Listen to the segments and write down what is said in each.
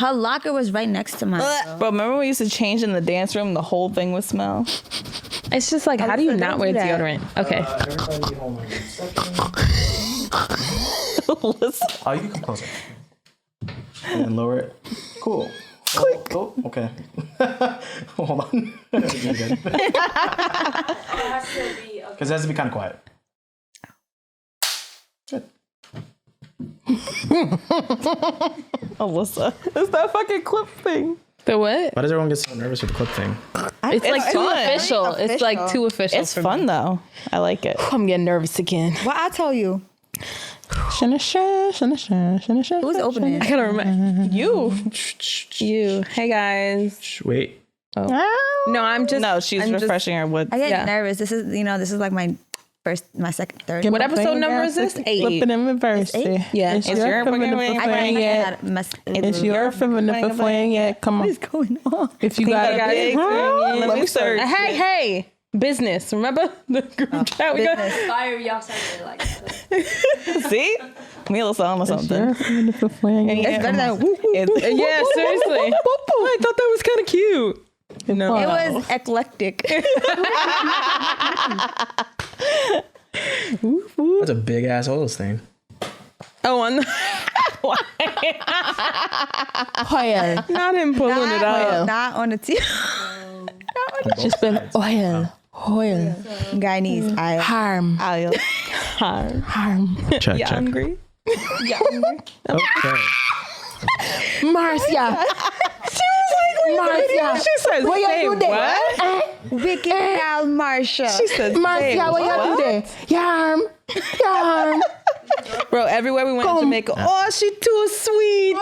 Her locker was right next to mine. But remember we used to change in the dance room, the whole thing would smell? It's just like, how do you not wear deodorant? Okay. Everybody hold on a second. Oh, you can compose it. And lower it. Cool. Click. Oh, okay. Hold on. You're good. Because it has to be kind of quiet. Good. Alyssa. It's that fucking clip thing. The what? Why does everyone get so nervous with the clip thing? It's like too fun. official. It's like too official. It's for fun me. though. I like it. I'm getting nervous again. What I tell you? Who's Who's opening? I gotta remember. You. Hey guys. Wait. No, I'm just. No, she's I'm just- refreshing her with. I get Yeah. nervous. This is like my second, third. What episode number is this? 8. Flipping in reverse. Yeah. It's your It's your feminine. Yeah, come What on. is going on? If you got it. let me search. Hey. Business. Remember the group chat we got? Business. Fire, y'all sounded like See, Mila on or something. It's better than woo, woo. Yeah, seriously. I thought that was kind of cute. No. It was eclectic. That's a big ass oils thing. Oh, on the Oil. not him pulling it out. Not on the TV. Just been oil. Guy needs eye. Harm. Check, You check. hungry? Okay. Marcia. Marcia. She says, What you say do there? what? Wicked Gal Marsha. She says, Marcia, what you do there? Yarm. Bro, everywhere we went in Jamaica, oh, she too sweet.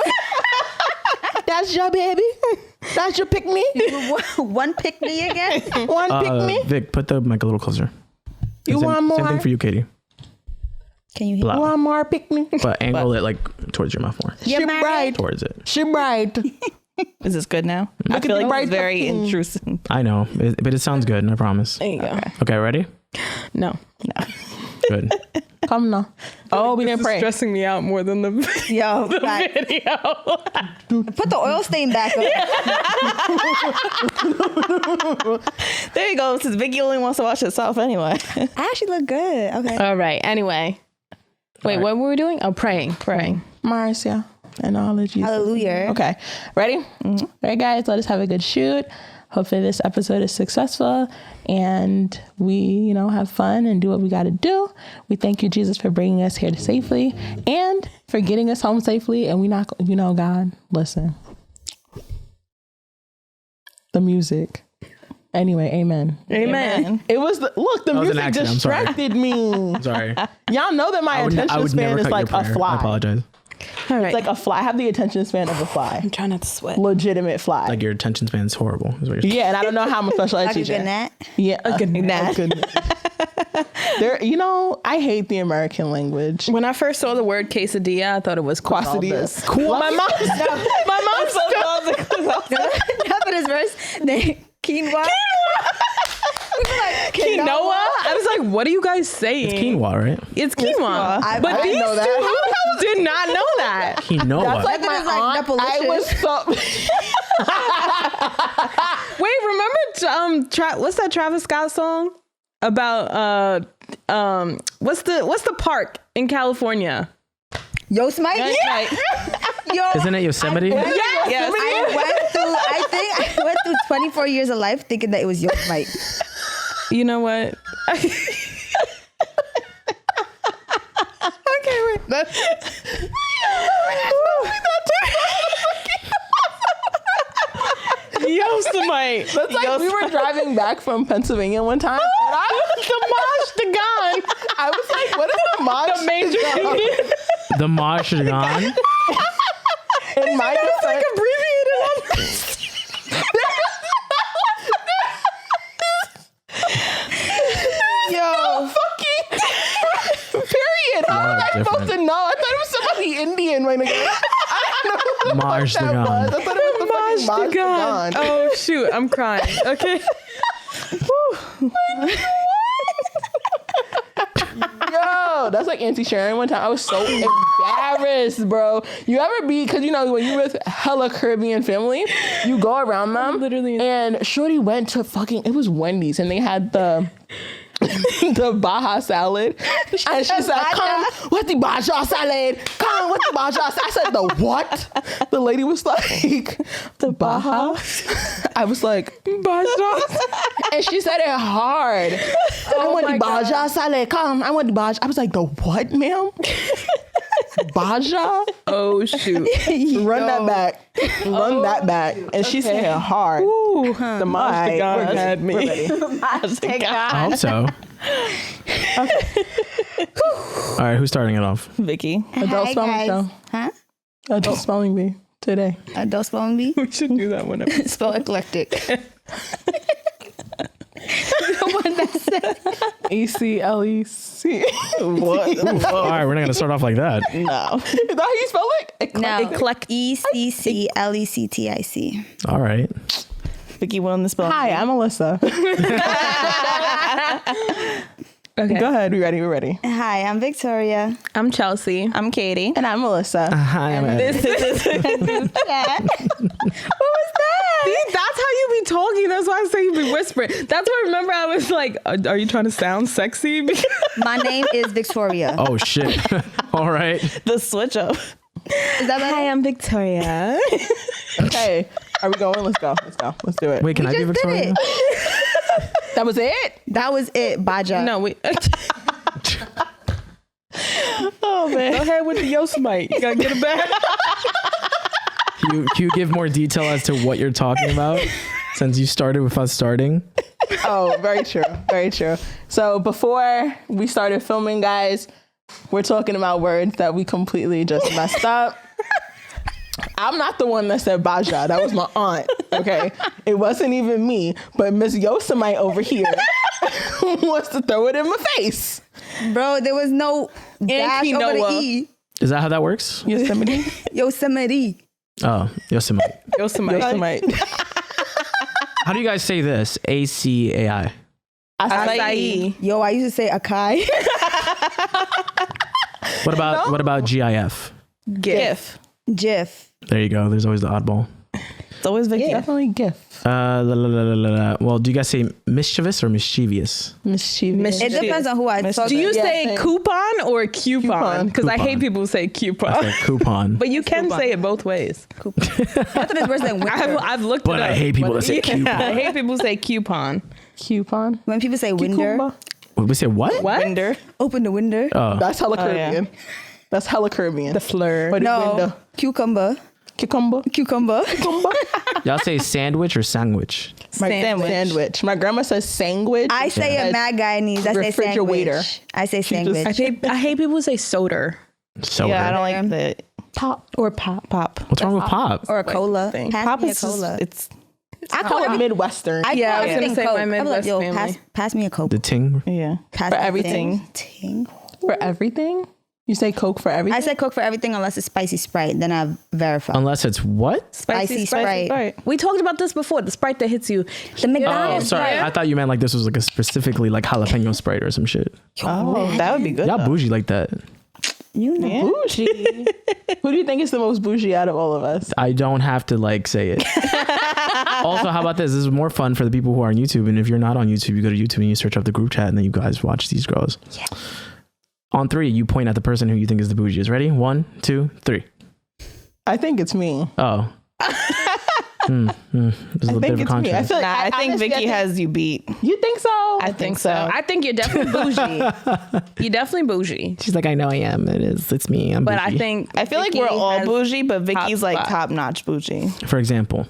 That's your baby. That's your pick me. One pick me again. One pick me. Vic, put the mic a little closer. You want more? Same thing for you, Katie. Can you hear? Loud. One more pick me. But angle it like towards your mouth more. You're She married? bright. Towards it. She bright. Is this good now? I Look feel at the like bright it's very fucking- intrusive. I know, but it sounds good. I promise. There you go. Okay, ready? No. Good. Come now. Oh, we This didn't is pray. stressing me out more than the Yo, like, video. put the oil stain back up. There you go. Since Vicky only wants to watch herself anyway. I actually look good. Okay. All right. Anyway. Wait, right. what were we doing? Oh, praying. Marcia. And all of Jesus. Hallelujah. Okay. Ready? All right, guys. Let us have a good shoot. Hopefully this episode is successful and we, have fun and do what we got to do. We thank you, Jesus, for bringing us here safely and for getting us home safely. And we not, God, listen. The music. Anyway, amen. Amen. It was the was an music accident. I'm sorry. distracted me. Sorry. Y'all know that my I attention would span never is cut like your a prayer. fly. I apologize. All right. It's like a fly. I have the attention span of a fly. I'm trying not to sweat. Legitimate fly. Like your attention span is horrible. Is what you're Yeah, and I don't know how I'm a special ed Like a teacher. good gnat. Yeah, a good gnat. There, I hate the American language. When I first saw the word quesadilla, I thought it was Quesadillas. Cool. My mom calls it Half of this verse, they quinoa. quinoa. I was like, what are you guys saying? quinoa, right? It's quinoa. I But didn't these know that. two did not know that. Quinoa. That's like That my is like aunt. double I was so. Wait, remember what's that Travis Scott song about what's the park in California? Yosemite? Like, Yo, Isn't it Yosemite? yes. I think I went through 24 years of life thinking that it was Yosemite. You know what? Okay, wait. Yosemite. That's like we were driving back from Pennsylvania one time. And I was like, what is the Maj? The major student. The Marshgan. In my It's like defense, abbreviated on Yo, period. How was I supposed to know? I thought it was somebody Indian right now. I don't know who the fuck that was. I Marshgan. thought it was the fucking Maj. Oh shoot, I'm crying. Okay. Yo, that's like Auntie Sharon one time. I was so embarrassed, bro. You ever be, because you know when you're with hella Caribbean family, you go around them. Literally. And Shorty went to it was Wendy's, and they had the Baja salad. And she said, come with the Baja salad. Come with the Baja salad. I said, the what? The lady was like, the Baja? I was like, Baja. And she said it hard. I want the Baja salad. Come, I want the Baja. I was like, the what, ma'am? Baja? Oh, shoot. Run that back. Run that back. And she said it hard. Ooh, the Master God had me. I hope so. All right, who's starting it off? Vicky. Adult Hi, spelling guys. show. Huh? Adult spelling bee today. Adult spelling bee? We should do that whenever. Spell eclectic. ECLEC. What? All right, we're not gonna start off like that. No. Is that how you spell it? No. Eclectic. ECCLECTIC. All right. Vicky won the spell. Hi, I'm Alyssa. Okay. Go ahead. We're ready. Hi, I'm Victoria. I'm Chelsea. I'm Katie. And I'm Melissa. Hi, I'm Ed. What was that? See, that's how you be talking. That's why I say you be whispering. That's why I remember I was like, are you trying to sound sexy? My name is Victoria. Oh shit. All right. The switch up. Is that my name? I'm Victoria. Okay. Are we going? Let's go. Let's do it. Wait, can I be just did Victoria? it. That was it? That was it, Baja. No, we. Oh man. Go ahead with the Yosemite. You gotta get it back. Can you give more detail as to what you're talking about since you started with us starting? Oh, very true. Very true. So before we started filming, guys, we're talking about words that we completely just messed up. I'm not the one that said Baja. That was my aunt. Okay. It wasn't even me, but Miss Yosemite over here wants to throw it in my face. Bro, there was no dash over the E. Is that how that works? Yosemite? Yosemite. Oh, Yosemite. Yosemite. How do you guys say this? ACAI. Acai. Yo, I used to say Akai. What about GIF? GIF. Jif. There you go. There's always the oddball. It's always Vicky. Definitely GIF. Well, do you guys say mischievous or mischievous? Mischievous. It depends on who I talk Do to. you say same. coupon or coupon? Because I hate Coupon. people who say coupon. I say coupon. But you can say it both ways. I thought it was worse than winter. I've looked But it up. I hate people that say Yeah, coupon. I hate people who say coupon. Coupon. When people say winder, Cucumber. We say what? What? Winder. open the window. Oh, That's hella yeah. Caribbean. That's hella Caribbean. The fleur. But No, window. cucumber. Cucumber. Cucumber. y'all say sandwich or sandwich? Sandwich. My grandma says sandwich. I say a mad Guyanese. I say Refrigerator. sandwich. I say She just- sandwich. I hate people who say soda. Soda. Yeah, I don't like the pop. or pop. What's wrong with pop? Or a cola. thing. Pass Pop me a is cola. it's I call it Midwestern. I Yeah, call I was gonna everything say Coke. my I'm like, Midwest yo, family. pass me a Coke. The ting. yeah. Pass for me everything. Ting. For everything? You say Coke for everything? I said Coke for everything unless it's spicy Sprite. Then I verify. Unless it's what? Spicy Sprite. We talked about this before. The Sprite that hits you. The Oh, McDonald's. sorry. Yeah. I thought you meant like this was like a specifically like jalapeno Sprite or some shit. Oh, that would be good. Y'all bougie like that. You know. Bougie. Who do you think is the most bougie out of all of us? I don't have to like say it. Also, how about this? This is more fun for the people who are on YouTube. And if you're not on YouTube, you go to YouTube and you search up the group chat and then you guys watch these girls. Yeah. On 3, you point at the person who you think is the bougiest. Ready? 1, 2, 3. I think it's me. Oh. There's a little bit of a contrast. feel like, I think honestly, Vicky has you beat. You think so? I think so. I think you're definitely bougie. You're definitely bougie. She's like, I know I am. It is. It's me. I'm But bougie. I think I feel like Vicky we're all has bougie, but Vicky's like spot. top notch bougie. For example.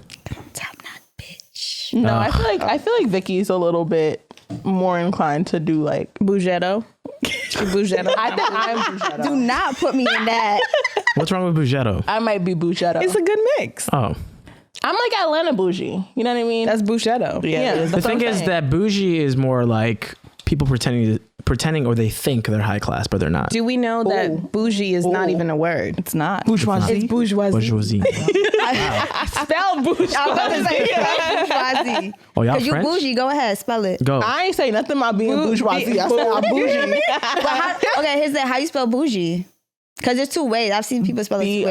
Top notch bitch. No, I feel like Vicky's a little bit more inclined to do like Bougetto. Bougetto. I think I'm Bougetto. Do not put me in that. What's wrong with Bougetto? I might be Bougetto. It's a good mix. Oh. I'm like Atlanta bougie. You know what I mean? That's Bougetto. yeah. The thing is that bougie is more like people pretending pretending or they think they're high class, but they're not. Do we know that bougie is not even a word? It's not. Bourgeoisie. It's bourgeoisie. Bourgeoisie. Spell bourgeoisie. I was about to say bourgeoisie. Oh, y'all Because you French? bougie. Go ahead, spell it. Go. I ain't say nothing about being bourgeoisie. I said I'm bougie. Okay, here's how you spell bougie. Because there's two ways. I've seen people spell it two ways.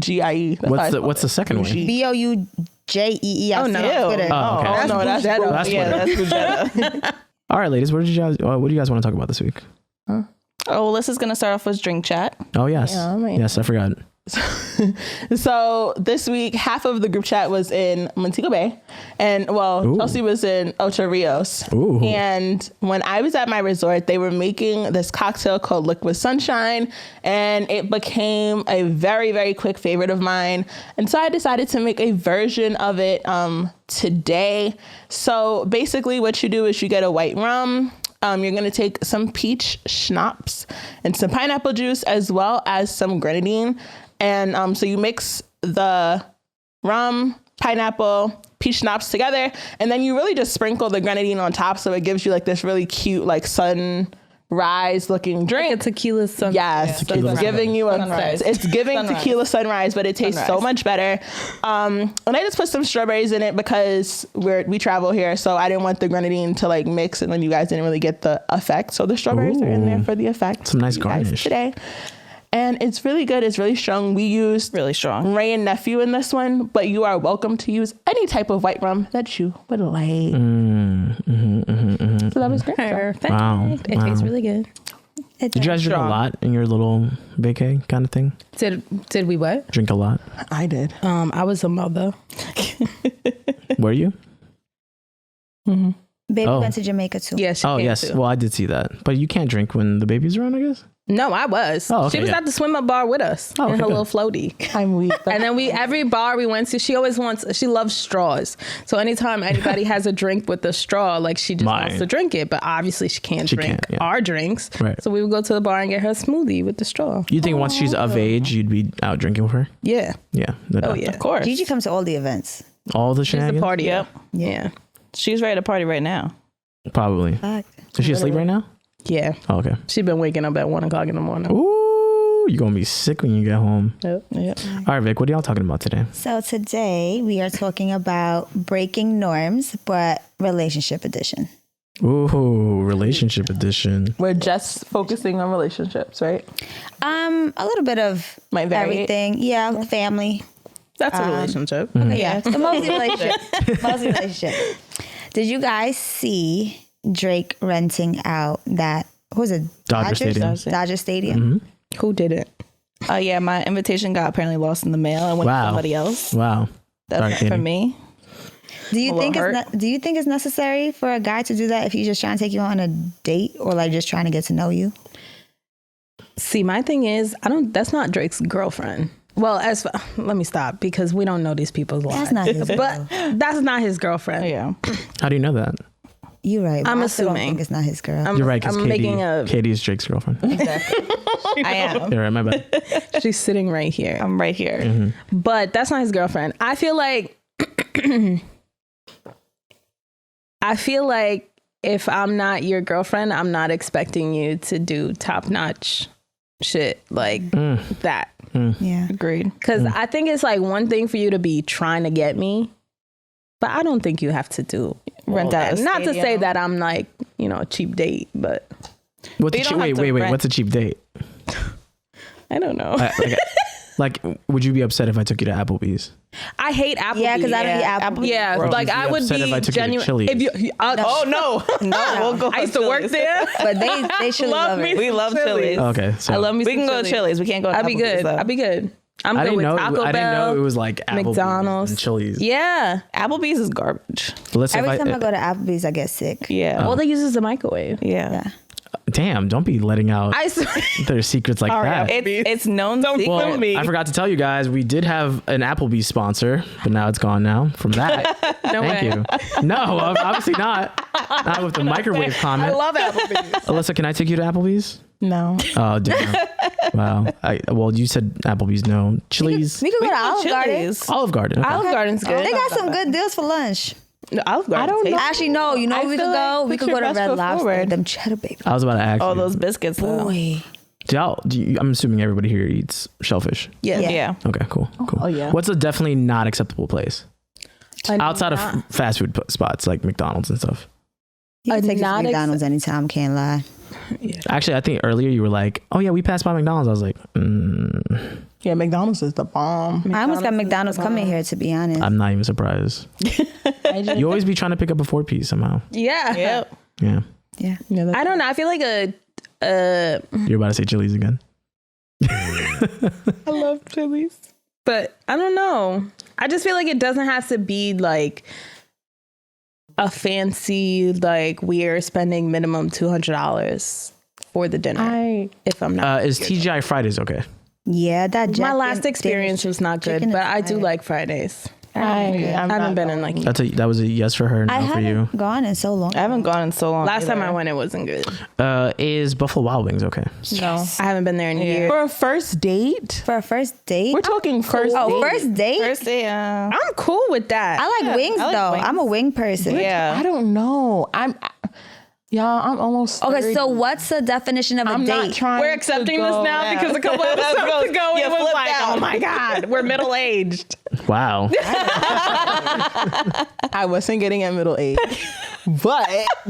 Bougie. What's the second way? Boujee. Oh, no. Twitter. Oh, okay. No, that's Bourgeois. That's that's Twitter. All right, ladies, what do you guys want to talk about this week? Oh, well, this is going to start off with drink chat. Oh, yes. Yeah, I mean- Yes, I forgot. So this week, half of the group chat was in Montego Bay, and Ooh. Chelsea was in Ocho Rios. Ooh. And when I was at my resort, they were making this cocktail called Liquid Sunshine, and it became a very, very quick favorite of mine. And so I decided to make a version of it today. So basically, what you do is you get a white rum. You're going to take some peach schnapps and some pineapple juice, as well as some grenadine. And so you mix the rum, pineapple, peach schnapps together, and then you really just sprinkle the grenadine on top, so it gives you like this really cute, like sunrise looking drink. Like a tequila sunrise. Yes, Tequila it's giving you Sunrise. it's giving Sunrise. tequila sunrise, but it tastes so much better. And I just put some strawberries in it because we travel here, so I didn't want the grenadine to like mix, and then you guys didn't really get the effect. So the strawberries are in there for the effect. Some nice for you guys garnish. today. And it's really good. It's really strong. We used Really strong. Ray and Nephew in this one, but you are welcome to use any type of white rum that you would like. So that was great. Perfect. Wow. It tastes really good. Did you guys drink a lot in your little vacay kind of thing? Did we what? Drink a lot? I did. I was a mother. Were you? Baby Oh. went to Jamaica too. Yeah, she Oh, came yes. too. Well, I did see that. But you can't drink when the baby's around, I guess? No, I was. Oh, okay, she was yeah. at the swim up bar with us Oh, in okay, her good. little floaty. I'm weak. And then every bar we went to, she loves straws. So anytime anybody has a drink with a straw, like she just wants to drink it, but obviously she can't drink our drinks. Right. So we would go to the bar and get her a smoothie with the straw. You think once she's of age, you'd be out drinking with her? Yeah. Yeah. No doubt. yeah. Of course. Gigi comes to all the events. All the She's the shenanigans? party. Yep. Yeah. She's ready to party right now. Probably. Fact. Is she asleep right now? Yeah. Oh, okay. She's been waking up at 1 o'clock in the morning. Ooh, you're going to be sick when you get home. Yep. Yep. All right, Vic, what are y'all talking about today? So today we are talking about breaking norms, but relationship edition. Ooh, relationship edition. We're just focusing on relationships, right? A little bit of Might vary. everything. Yeah, family. That's a relationship. Yeah, mostly relationship. Mostly relationship. Did you guys see Drake renting out that? What was it? Dodger Stadium. Dodger Stadium. Who did it? Yeah, my invitation got apparently lost in the mail and went Wow. to somebody else. Wow. That's Sorry, not for Katie. me. Do you A think little do you think it's necessary for a guy to do that if he's just trying to take you on a date or like just trying to get to know you? See, my thing is, that's not Drake's girlfriend. Well, let me stop because we don't know these people's lives. That's not his. But that's not his girlfriend. Yeah. How do you know that? You're right. but I'm I still don't assuming. think it's not his girl. I'm- You're right, because I'm making Katie's Drake's girlfriend. I am. You're right, my bad. She's sitting right here. I'm right here. But that's not his girlfriend. I feel like if I'm not your girlfriend, I'm not expecting you to do top-notch shit like that. Yeah. Agreed. Because I think it's like one thing for you to be trying to get me, but I don't think you have to do Rent all out that. a Not to say stadium. that I'm like, a cheap date, but What's you a don't have to wait. rent- What's a cheap date? I don't know. Like, would you be upset if I took you to Applebee's? I hate Applebee's. Yeah, because I don't eat apple. Yeah, Gross. like Would you I be would upset be if I took you to genuine. Chili's? If you, Oh no, no, we'll go. I used to work there. But they should love it. We love Chili's. Okay, so I love me. We some can go to Chili's. We can't go to I'd be Applebee's, good. though. I'd be good. I'm I good didn't with know. Taco I didn't know Bell, it was like Applebee's McDonald's, and Chili's. Yeah. Applebee's is garbage. Listen, Every if time I go to Applebee's, I get sick. Yeah. All they use is the microwave. yeah. Yeah. damn, don't be letting out I swear. their secrets like that. It's known secret. Well, I forgot to tell you guys, we did have an Applebee's sponsor, but now it's gone now from that. No Thank way. you. No, obviously not. Not with the microwave comment. I love Applebee's. Alyssa, can I take you to Applebee's? No. Oh, damn. Wow. Well, you said Applebee's, no. Chili's. We could go to Olive Garden. Chili's. Olive Garden. Okay. Olive Garden's good. They got some good deals for lunch. No, Olive Garden. I don't know. Actually, no. You know I where we feel could go? like We put could go your to best Red foot Lobster. forward. Them cheddar baby. I was about to ask Oh, you. those biscuits. though. Boy. I'm assuming everybody here eats shellfish. Yeah. Yeah. Yeah. Okay, cool. Oh, yeah. What's a definitely not acceptable place outside of fast food spots like McDonald's and stuff? You can take it to not McDonald's anytime. Can't lie. Actually, I think earlier you were like, "Oh yeah, we passed by McDonald's." I was like, Yeah, McDonald's is the bomb. I almost got McDonald's coming here, to be honest. I'm not even surprised. You always be trying to pick up a 4-piece somehow. Yeah. Yep. Yeah, Yeah. I don't know. I feel like you're about to say Chili's again. I love Chili's. But I don't know. I just feel like it doesn't have to be like a fancy, like we're spending minimum $200 for the dinner. If I'm not. Is TGI Fridays okay? Yeah, that My Jack last and- experience was not good, chicken but is I do fire. like Fridays. I I haven't been in like That was a yes for her, I no for you. haven't gone in so long. I haven't gone in so long. last time I either. went, it wasn't good. Is Buffalo Wild Wings okay? No. I haven't been there in years. For a first date, For a first date? we're talking first Oh, date. first date? First day, I'm cool with that. I like wings, I like though. wings. I'm a wing person. yeah. I don't know. I'm almost Okay, 30. so what's the definition of a I'm date? not trying. We're accepting to this go- now because a couple episodes ago You it was flipped like, out. oh my God, we're middle aged. Wow. I wasn't getting at middle age, but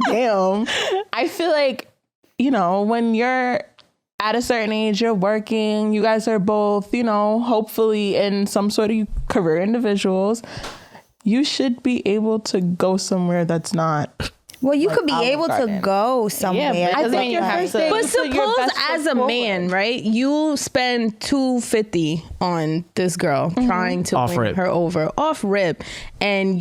damn, I feel like, when you're at a certain age, you're working, you guys are both, hopefully in some sort of career individuals, you should be able to go somewhere that's not. Well, you could be Olive able to Garden. go somewhere. but it doesn't think mean you your have first to. date- But You put your suppose best as foot a man, right, you spend $250 on this girl trying to Off win rip. her over off rip, and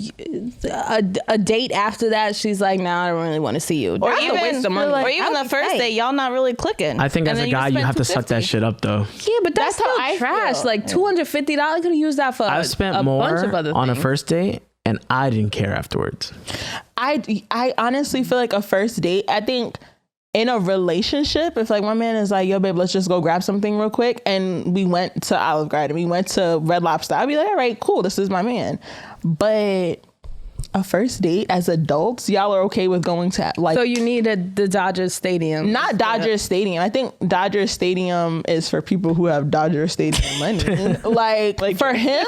a date after that, she's like, "Nah, I don't really want to see you." Or That's even, a waste of money. or even the first day, y'all not really clicking. I think And as a then guy, you spend have to suck that $250. shit up though. Yeah, but that's That's how still I trash. feel. Like $250, could have used that for I've spent a more bunch of other on a things. first date, and I didn't care afterwards. I honestly feel like a first date, I think in a relationship, if like my man is like, yo babe, let's just go grab something real quick, and we went to Olive Garden, we went to Red Lobster, I'd be like, all right, cool, this is my man. But a first date as adults, y'all are okay with going to like So you need the Dodger Stadium. not Dodger Stadium. I think Dodger Stadium is for people who have Dodger Stadium money. like for him,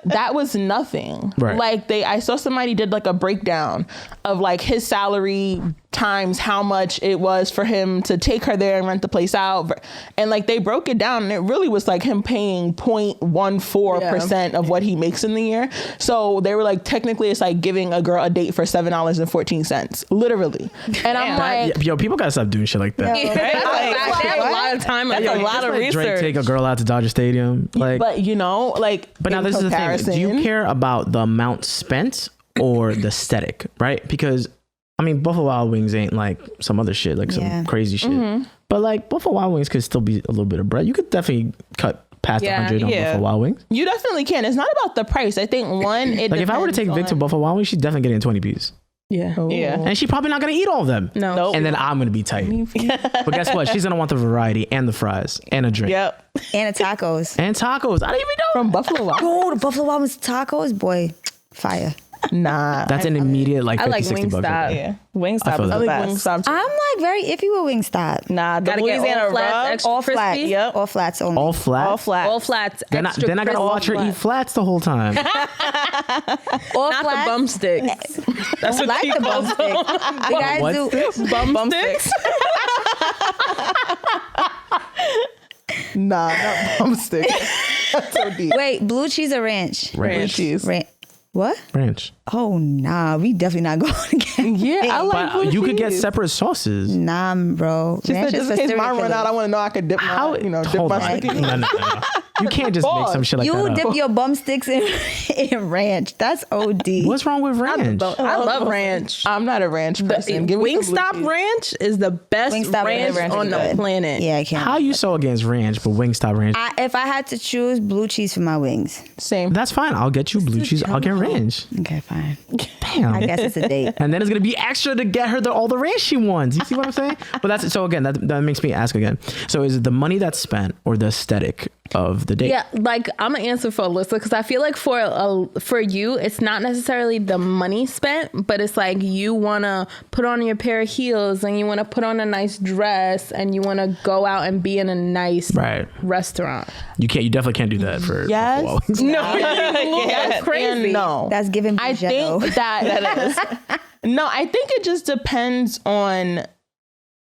that was nothing. Right. Like I saw somebody did like a breakdown of like his salary times how much it was for him to take her there and rent the place out. And like they broke it down and it really was like him paying 0.14% of what he makes in the year. So they were like, technically it's like giving a girl a date for $7.14, literally. And I'm like, Yo, people gotta stop doing shit like that. Right? Like, they have a lot of time. That's a lot of Like Drake research. take a girl out to Dodger Stadium, like. but But now in this is the thing. Do you comparison- care about the amount spent or the aesthetic, right? Because I mean, Buffalo Wild Wings ain't like some other shit, like Yeah. some crazy shit. But like Buffalo Wild Wings could still be a little bit of bread. You could definitely cut past Yeah, 100 on yeah. Buffalo Wild Wings. You definitely can. It's not about the price. I think it Like if I were to take Vic to Buffalo Wild Wings, she's definitely getting a 20 piece. Yeah. Yeah. And she's probably not gonna eat all of them. No. Nope. And then I'm gonna be tight. But guess what? She's gonna want the variety and the fries and a drink. Yep. And the tacos. And tacos. I didn't even know. from Buffalo Wild. Oh, the Buffalo Wild Wings tacos, boy, fire. Nah, That's an immediate like I 50, like 60 bucks. Wingstop. Yeah. I Wingstop feel is that. the I like best. Wingstop. I'm like very iffy with Wingstop. Nah, the Gotta get Louisiana all flats, rub, extra All flats. crispy. Yep. All flats only. All flat. all flat. All flats. Then extra I gotta crispy. watch her eat flats the whole time. All Not flats. the bum sticks. That's I what like she the bum calls stick. them. You guys What do sticks? Bum sticks. Nah, not bum stick. That's so deep. Wait, blue cheese or ranch? Blue cheese. What? Ranch. Oh nah, we definitely not going again. Yeah, I like blue But you could get cheese. separate sauces. Nah, bro. She said, Ranch is just for in case serial mine run out, killers. I want to know I could dip my, dip hold my on. stick in. No. You can't just make some shit like You that dip up. your bum sticks in ranch. That's OD. What's wrong with ranch? I love ranch. I'm not a ranch person. Give me some blue Wingstop cheese. ranch is the best Wingstop ranch ranch is on the good. planet. Yeah, I can't. How you so against ranch, but Wingstop ranch? If I had to choose, blue cheese for my wings. Same. That's fine. I'll get you blue cheese. I'll get ranch. Okay, fine. Damn. I guess it's a date. And then it's gonna be extra to get her all the ranch she wants. You see what I'm saying? But that's so again. That makes me ask again. So is it the money that's spent or the aesthetic of the date. Yeah, like I'm gonna answer for Alyssa because I feel like for you, it's not necessarily the money spent, but it's like you wanna put on your pair of heels and you wanna put on a nice dress and you wanna go out and be in a nice restaurant. You definitely can't do that for Yes. No, Yes, crazy. and no. That's giving I think that is. No, I think it just depends on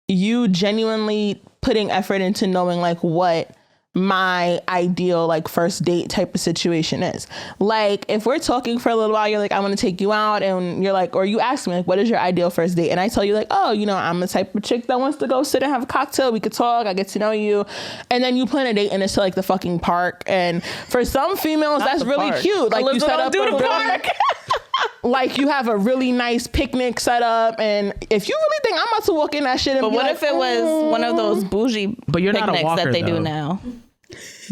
you genuinely putting effort into knowing like what my ideal like first date type of situation is. Like if we're talking for a little while, you're like, I want to take you out, and you're like, or you ask me like, what is your ideal first date? And I tell you like, oh, you know, I'm the type of chick that wants to go sit and have a cocktail. We could talk. I get to know you. And then you plan a date and it's to like the fucking park. And for some females, that's really cute. Like you set up the park. Like you have a really nice picnic set up, and if you really think I'm about to walk in that shit, and But be what like, if it was one of those bougie But you're not a picnics walker, that they do though. now?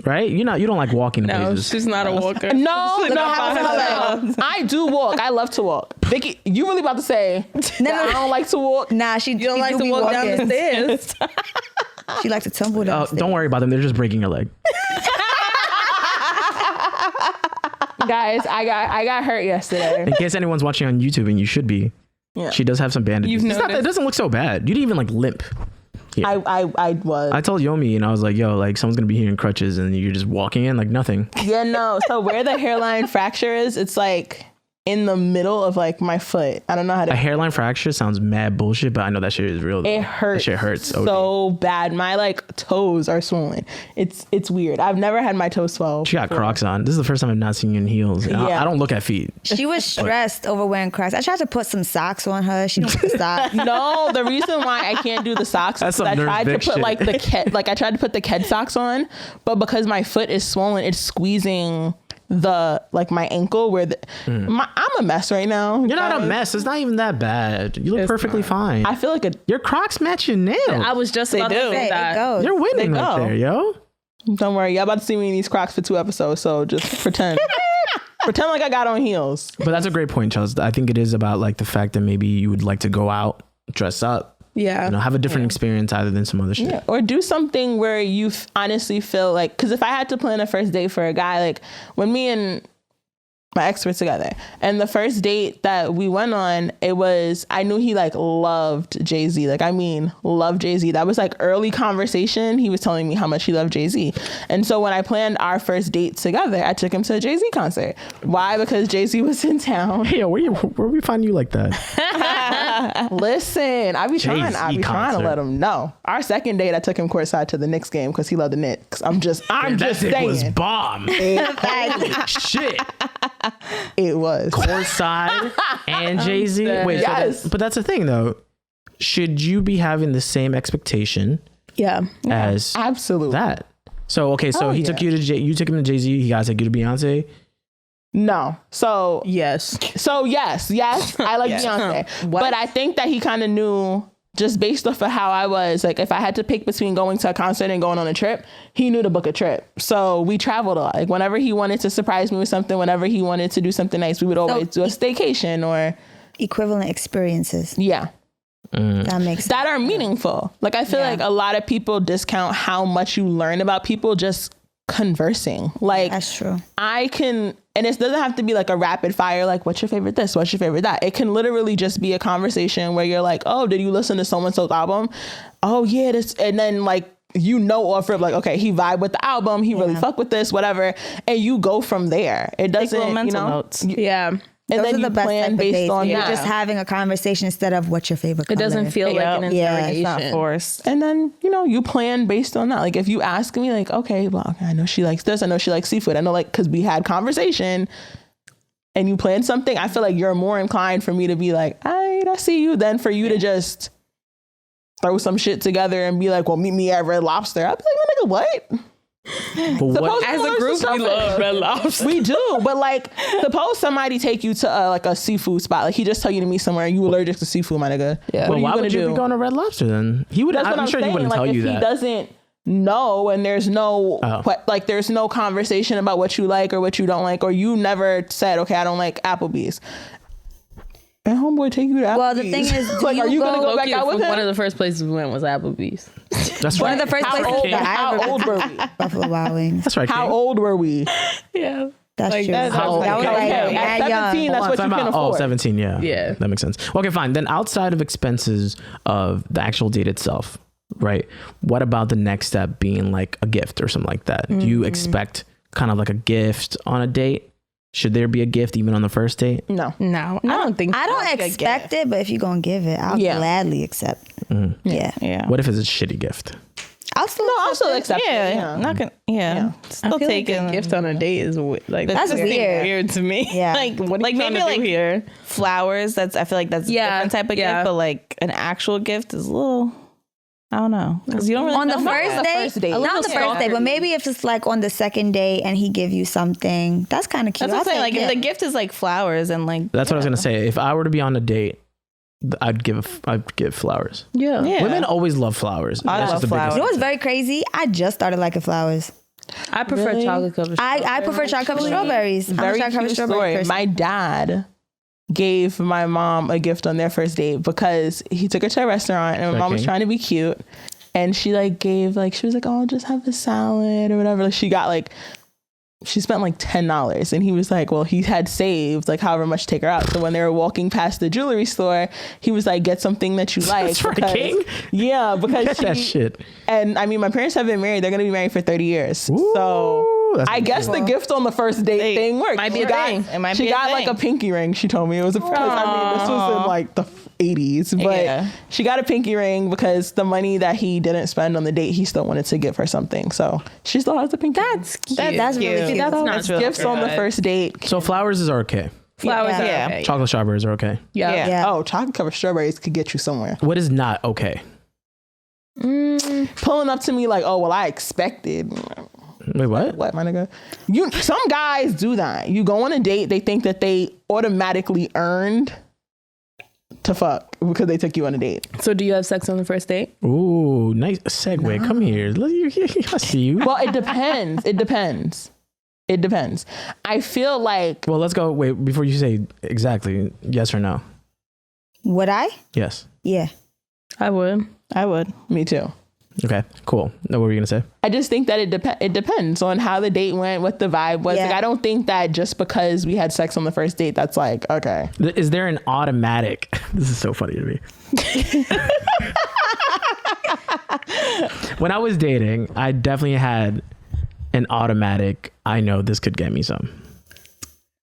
Right? You don't like walking No, places. she's not a walker. No, I do walk. I love to walk. Vicky, you really about to say that I don't like to walk? Nah, she You don't like to walk down the stairs. She likes to tumble down the stairs. Don't worry about them. They're just breaking your leg. Guys, I got hurt yesterday. In case anyone's watching on YouTube, and you should be. Yeah. She does have some bandages. You've It doesn't look so bad. You didn't even like limp. Yeah. I was. I told Yomi, and I was like, yo, like someone's gonna be here in crutches, and you're just walking in like nothing. Yeah, no. So where the hairline fracture is, it's like in the middle of like my foot. I don't know how to. A hairline fracture sounds mad bullshit, but I know that shit is real. It hurts. That shit hurts. So bad. My like toes are swollen. It's weird. I've never had my toes swell. She got Crocs on. This is the first time I've not seen you in heels. And Yeah. I don't look at feet. She was stressed over wearing Crocs. I tried to put some socks on her. She don't put socks. No, the reason why I can't do the socks That's is some I Nurse tried to Vic put shit. like the Ked, I tried to put the Ked socks on, but because my foot is swollen, it's squeezing the like my ankle where I'm a mess right now. You're not a guys. mess. It's not even that bad. You look It's perfectly not. fine. I feel like Your Crocs match your nails. I was just about to do. say It that. goes. You're winning They right go. there, yo. don't worry, y'all about to see me in these Crocs for 2 episodes, so just pretend. Pretend like I got on heels. But that's a great point, Chelsea. I think it is about like the fact that maybe you would like to go out, dress up, Yeah. have a different experience other than some other shit. Yeah, or do something where you honestly feel like, because if I had to plan a first date for a guy, like when me and my ex were together, and the first date that we went on, I knew he like loved Jay-Z. Like, I mean, loved Jay-Z. That was like early conversation. He was telling me how much he loved Jay-Z. And so when I planned our first date together, I took him to a Jay-Z concert. Why? Because Jay-Z was in town. Hey, yo, where we find you like that? Listen, I be trying to concert. let him know. Our second date, I took him courtside to the Knicks game because he loved the Knicks. I'm just that dick saying. was bomb. Shit. It was. Courtside and Jay-Z. Wait, Yes. but that's the thing though. Should you be having the same expectation Yeah. as Absolutely. that? So okay, so he took you to you took him to Jay-Z. He got to take you to Beyonce. No. So Yes. yes, I like Beyonce. But I think that he kind of knew, just based off of how I was, like if I had to pick between going to a concert and going on a trip, he knew to book a trip. So we traveled a lot. Like whenever he wanted to surprise me with something, whenever he wanted to do something nice, we would always do a staycation or Equivalent experiences. yeah. That makes sense. That are meaningful. Like I feel like a lot of people discount how much you learn about people just conversing. Like That's true. I can, and it doesn't have to be like a rapid fire, like what's your favorite this, what's your favorite that. It can literally just be a conversation where you're like, oh, did you listen to so-and-so's album? Oh yeah, this, and then like, off of like, okay, he vibe with the album, he really fuck with this, whatever, and you go from there. It doesn't, little mental notes. Yeah. and Those then are you the best plan type of based dates. on You're that. just having a conversation instead of what's your favorite It color. doesn't feel like an Yeah, interrogation. it's Not forced. And then, you plan based on that. Like if you ask me like, okay, well, I know she likes this. I know she likes seafood. I know like, cause we had conversation and you plan something. I feel like you're more inclined for me to be like, all right, I see you, than for you to just throw some shit together and be like, well, meet me at Red Lobster. I'd be like, well, nigga, what? But what? As a group, we love Red Lobster. We do, but like, suppose somebody take you to like a seafood spot. Like he just tell you to meet somewhere and you allergic to seafood, my nigga. Yeah. What are Well, why gonna would you do? be going to Red Lobster then? He would. That's what I'm sure he saying. wouldn't Like, tell you if that. he doesn't know, and there's no like there's no conversation about what you like or what you don't like, or you never said, okay, I don't like Applebee's. And homeboy take you to Applebee's. Well, the thing is, do like, you are you gonna go- go back out with him? One of the first places we went was Applebee's. That's One right. of the first places old- that I How ever old were we? Buffalo Wild Wings. That's right. How King. old were we? Yeah. That's Like, true. that's- How old? That was Okay, like okay. mad At young. 17, that's Oh, what I'm you talking can about- afford. 17, yeah. Yeah. That makes sense. Okay, fine. Then outside of expenses of the actual date itself, right? What about the next step being like a gift or something like that? Do you expect kind of like a gift on a date? Should there be a gift even on the first date? No. No, I don't think I don't expect it, but if you're gonna give it, I'll Yeah. gladly accept. Yeah. Yeah. What if it's a shitty gift? I'll still I'll still accept Yeah, it. yeah. Not gonna. Yeah. Yeah. I Still feel like taking a gift on a date is like That's just weird. weird to me. Yeah. Like what are Like you trying maybe to do like here? flowers. I feel like that's Yeah, a different type of yeah. gift, but like an actual gift is a little. I don't know, because you don't really on the know. first date, first date. not on the first date, but maybe if it's like on the second date and he give you something, that's kind of cute. That's what I'm saying. I'll Like take if it. the gift is like flowers and like That's what I was gonna say. If I were to be on a date, I'd give flowers. Yeah. yeah. Women always love flowers. I That's love just the biggest flowers. You know thing. what's very crazy? I just started liking flowers. I prefer Really? chocolate covered. I prefer chocolate covered strawberries. I'm a Very chocolate covered cute strawberry story. person. My dad gave my mom a gift on their first date because he took her to a restaurant and my mom was Checking. trying to be cute. And she like gave like, she was like, oh, I'll just have a salad or whatever. Like she got like, she spent like $10 and he was like, well, he had saved like however much to take her out. So when they were walking past the jewelry store, he was like, get something that you like. That's right, because- King. Yeah, because Get that shit. And I mean, my parents have been married. They're going to be married for 30 years. So that's I guess the gift on the first date thing worked. might be She a got- thing. It might she be a got like a thing. pinky ring. She told me it was a because I mean this was in like the 80s, but Yeah. she got a pinky ring because the money that he didn't spend on the date, he still wanted to give her something. So she still has the pinky. That's cute. That's really cute. That's So not It's really gifts on the good. first date. So flowers are okay. Flowers Yeah. are Yeah. okay. Chocolate strawberries are okay. Yeah. Yeah. Oh, chocolate covered strawberries could get you somewhere. What is not okay? Pulling up to me like, oh well, I expected. Wait, what? What, my nigga? Some guys do that. You go on a date, they think that they automatically earned to fuck because they took you on a date. So do you have sex on the first date? Ooh, nice segue. Come here. I see you. Well, it depends. It depends. It depends. I feel like Well, let's go. Wait, before you say exactly yes or no. Would I? Yes. Yeah. I would. I would. me too. Okay, cool. Now, what were you going to say? I just think that it depends on how the date went, what the vibe was. Yeah. Like, I don't think that just because we had sex on the first date, that's like, okay. Is there an automatic? This is so funny to me. When I was dating, I definitely had an automatic, I know this could get me some.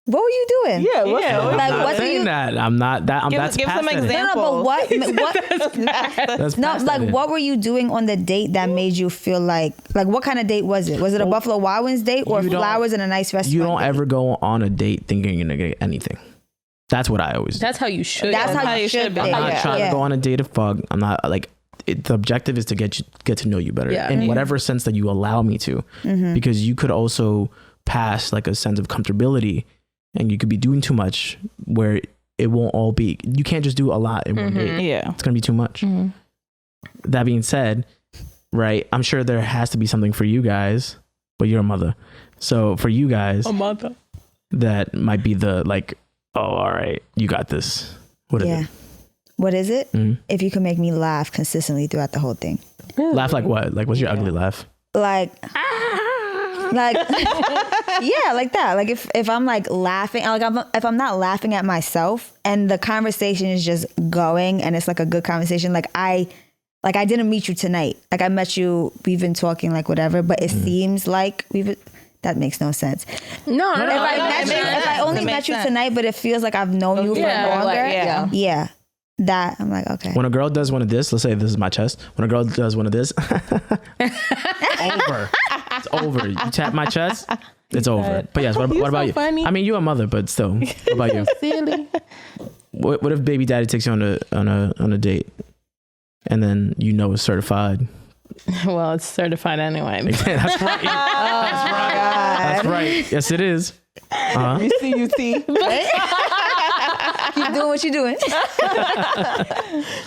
What were you doing? Yeah. What's Yeah, the- I'm Like, not what do saying you- that. I'm not that. Give- That's give past some that. examples. No, but That's no, past like that. what were you doing on the date that made you feel like what kind of date was it? Was it a Buffalo Wild Wings date or you don't- flowers in a nice restaurant? You don't date? ever go on a date thinking you're gonna get anything. That's what I always do. That's how you should. That's go. how you should be. I'm not Yeah. trying Yeah. to go on a date to fuck. I'm not like the objective is to get to know you better Yeah. in whatever sense that you allow me to, because you could also pass like a sense of comfortability, and you could be doing too much where it won't all be. You can't just do a lot in one date. Yeah. It's gonna be too much. That being said, right? I'm sure there has to be something for you guys, but you're a mother, so for you guys, mother. that might be the like, oh, all right, you got this. What is Yeah. it? What is it? Mhm. If you can make me laugh consistently throughout the whole thing. Laugh like what? Like what's your ugly laugh? Like yeah, like that. Like if I'm like laughing, like if I'm not laughing at myself and the conversation is just going and it's like a good conversation, like I didn't meet you tonight. Like I met you, we've been talking like whatever, but it seems like that makes no sense. No, If I only met you tonight, but it feels like I've known you for Yeah, longer. like, Yeah. That I'm like, okay. When a girl does one of this, let's say this is my chest. When a girl does one of this, over. It's over. You tap my chest, it's over. But yes, what You're about so you? funny. I mean, you're a mother, but still, what about you? Silly. What if baby daddy takes you on a date, and then you know it's certified? Well, it's certified anyway. That's right. That's right. Yes, it is. You see. Keep doing what you're doing.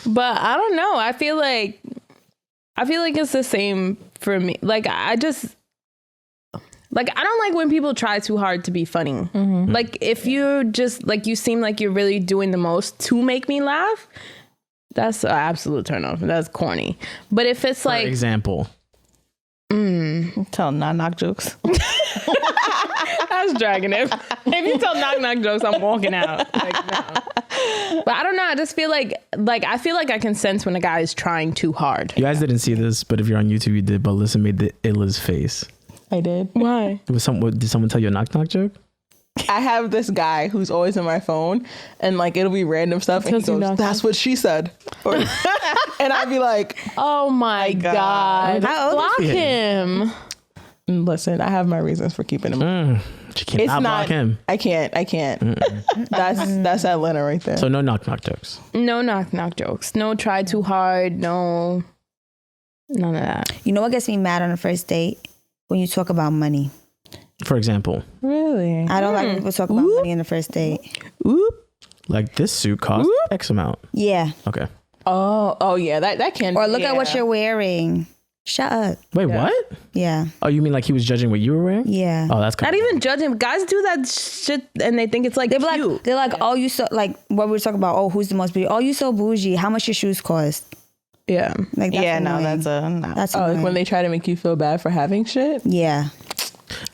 But I don't know. I feel like it's the same for me. Like I just Like, I don't like when people try too hard to be funny. Mm-hmm. Like, if you just, like, you seem like you're really doing the most to make me laugh, that's an absolute turn off. That's corny. But if it's For like... example. Tell knock jokes. That's dragging it. If you tell knock jokes, I'm walking out. Like, no. But I don't know. I just feel like I feel like I can sense when a guy is trying too hard. You guys didn't see this, but if you're on YouTube, you did. But listen, made the illest face. I did. Why? Did someone tell you a knock joke? I have this guy who's always in my phone, and like it'll be random stuff, and he goes, "That's what she said," and I'd be like, Oh my God. How old Block is he? him. "Listen, I have my reasons for keeping him." She cannot block him. I can't. That's Atlanta right there. So no knock jokes. No knock jokes. No try too hard. No. None of that. You know what gets me mad on a first date? When you talk about money. For example, Really? I don't like when people talk about money on the first date. like this suit cost X amount. Yeah. Okay. Oh yeah. That can. Or look at what you're wearing. Shut up. Wait, what? Yeah. Oh, you mean like he was judging what you were wearing? Yeah. Oh, that's kind Not even judging. Guys do that shit and they think it's like They're like, cute. oh, you so, like, what we were talking about, oh, who's the most beautiful? Oh, you so bougie. How much your shoes cost? Yeah. Like, that's Yeah, no, annoying. that's a no. That's Oh, like annoying. when they try to make you feel bad for having shit. Yeah.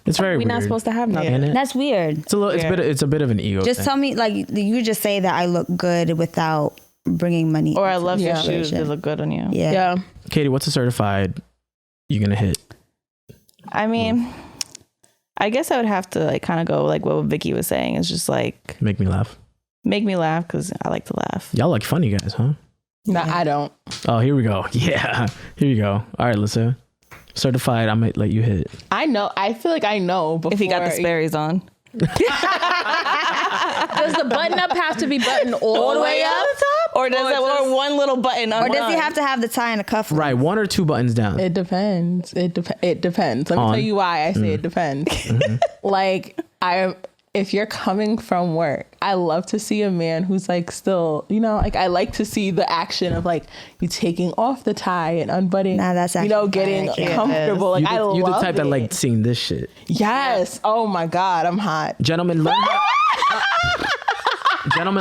It's very We're weird. not supposed to have nothing. Ain't it? That's weird. It's a little. It's a bit of an ego. Just thing. tell me, like, you just say that I look good without bringing money. Or I into love the your shoes. situation. They look good on you. Yeah. Yeah. Katie, what's a certified you gonna hit? I mean, I guess I would have to like kind of go like what Vicky was saying. It's just like Make me laugh. make me laugh because I like to laugh. Y'all like funny guys, huh? No, I don't. Oh, here we go. Yeah, here you go. All right, Lisa. Certified, I might let you hit. I know. I feel like I know before. If he got the Sperry's on. Does the button up have to be buttoned all the way up? Or does it, or one little button on Or does he one? have to have the tie and the cuff? Right, 1 or 2 buttons down. It depends. It depends. Let me On. tell you why I say it depends. Like if you're coming from work, I love to see a man who's like still, like I like to see the action of like you taking off the tie and unbuttoning. Nah, that's actually getting fine. comfortable. Like I love you the type that it. like seeing this shit. Yes. Oh my God, I'm hot. Gentlemen,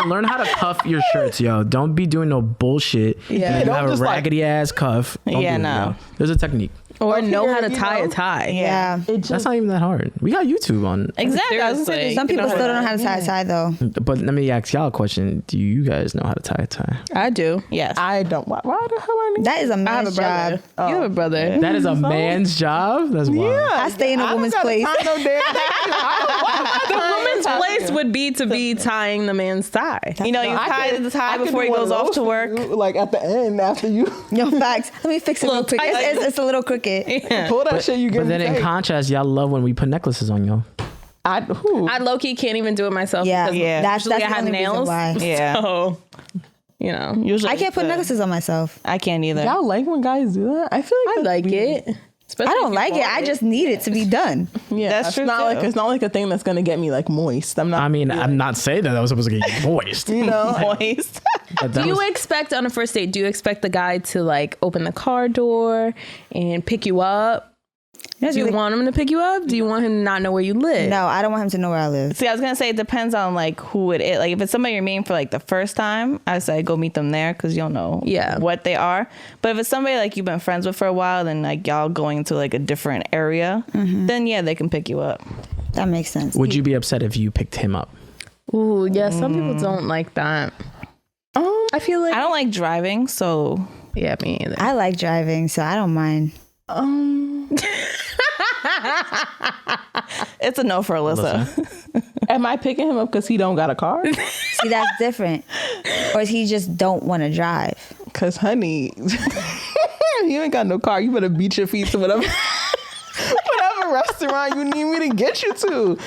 learn how to cuff your shirts, yo. Don't be doing no bullshit. Yeah, You don't have a just, like- raggedy ass cuff. Don't Yeah, do it, no. yo. There's a technique. Or know how to you tie know? a tie. Yeah. That's not even that hard. We got YouTube on. Exactly. I was gonna say, Seriously. Some people still don't know how to tie a tie, though. But let me ask y'all a question. Do you guys know how to tie a tie? I do. yes. I don't. Why the hell I need? That is a I have a man's brother. job. You have a brother. That is a man's job? That's wild. I stay in a woman's place. The woman's place would be to be tying the man's tie. you know, you tie the tie before he goes off to work. Like at the end after you No facts. Let me fix it real quick. tight. It's a little crooked. pull that shit. You get. But then in contrast, y'all love when we put necklaces on y'all. I low-key can't even do it myself. Yeah. because Yeah. That's usually the I have only reason nails. why. Yeah. So, Usually I can't put necklaces on myself. I can't either. Y'all like when guys do that? I feel like I like it. Especially I if don't you like it. want I just need it to be done. Yeah, That's it's true, not too. like it's not like a thing that's gonna get me like moist. I'm not. I mean, I'm not saying that was supposed to get you moist. you know. Moist. That Do you was- expect on a first date, do you expect the guy to like open the car door and pick you up? Do you want him to pick you up? Do you want him to not know where you live? No, I don't want him to know where I live. See, I was gonna say it depends on like who it is. Like if it's somebody you're meeting for like the first time, I say go meet them there because you'll know what they are. But if it's somebody like you've been friends with for a while, then like y'all going to like a different area, then yeah, they can pick you up. That makes sense. Would you be upset if you picked him up? Ooh, yeah, some people don't like that. I feel like I don't like driving, so yeah, me either. I like driving, so I don't mind. it's a no for Alyssa. Am I picking him up because he don't got a car? See, that's different. Or he just don't want to drive. Cause honey, you ain't got no car. You better beat your feet to whatever restaurant you need me to get you to.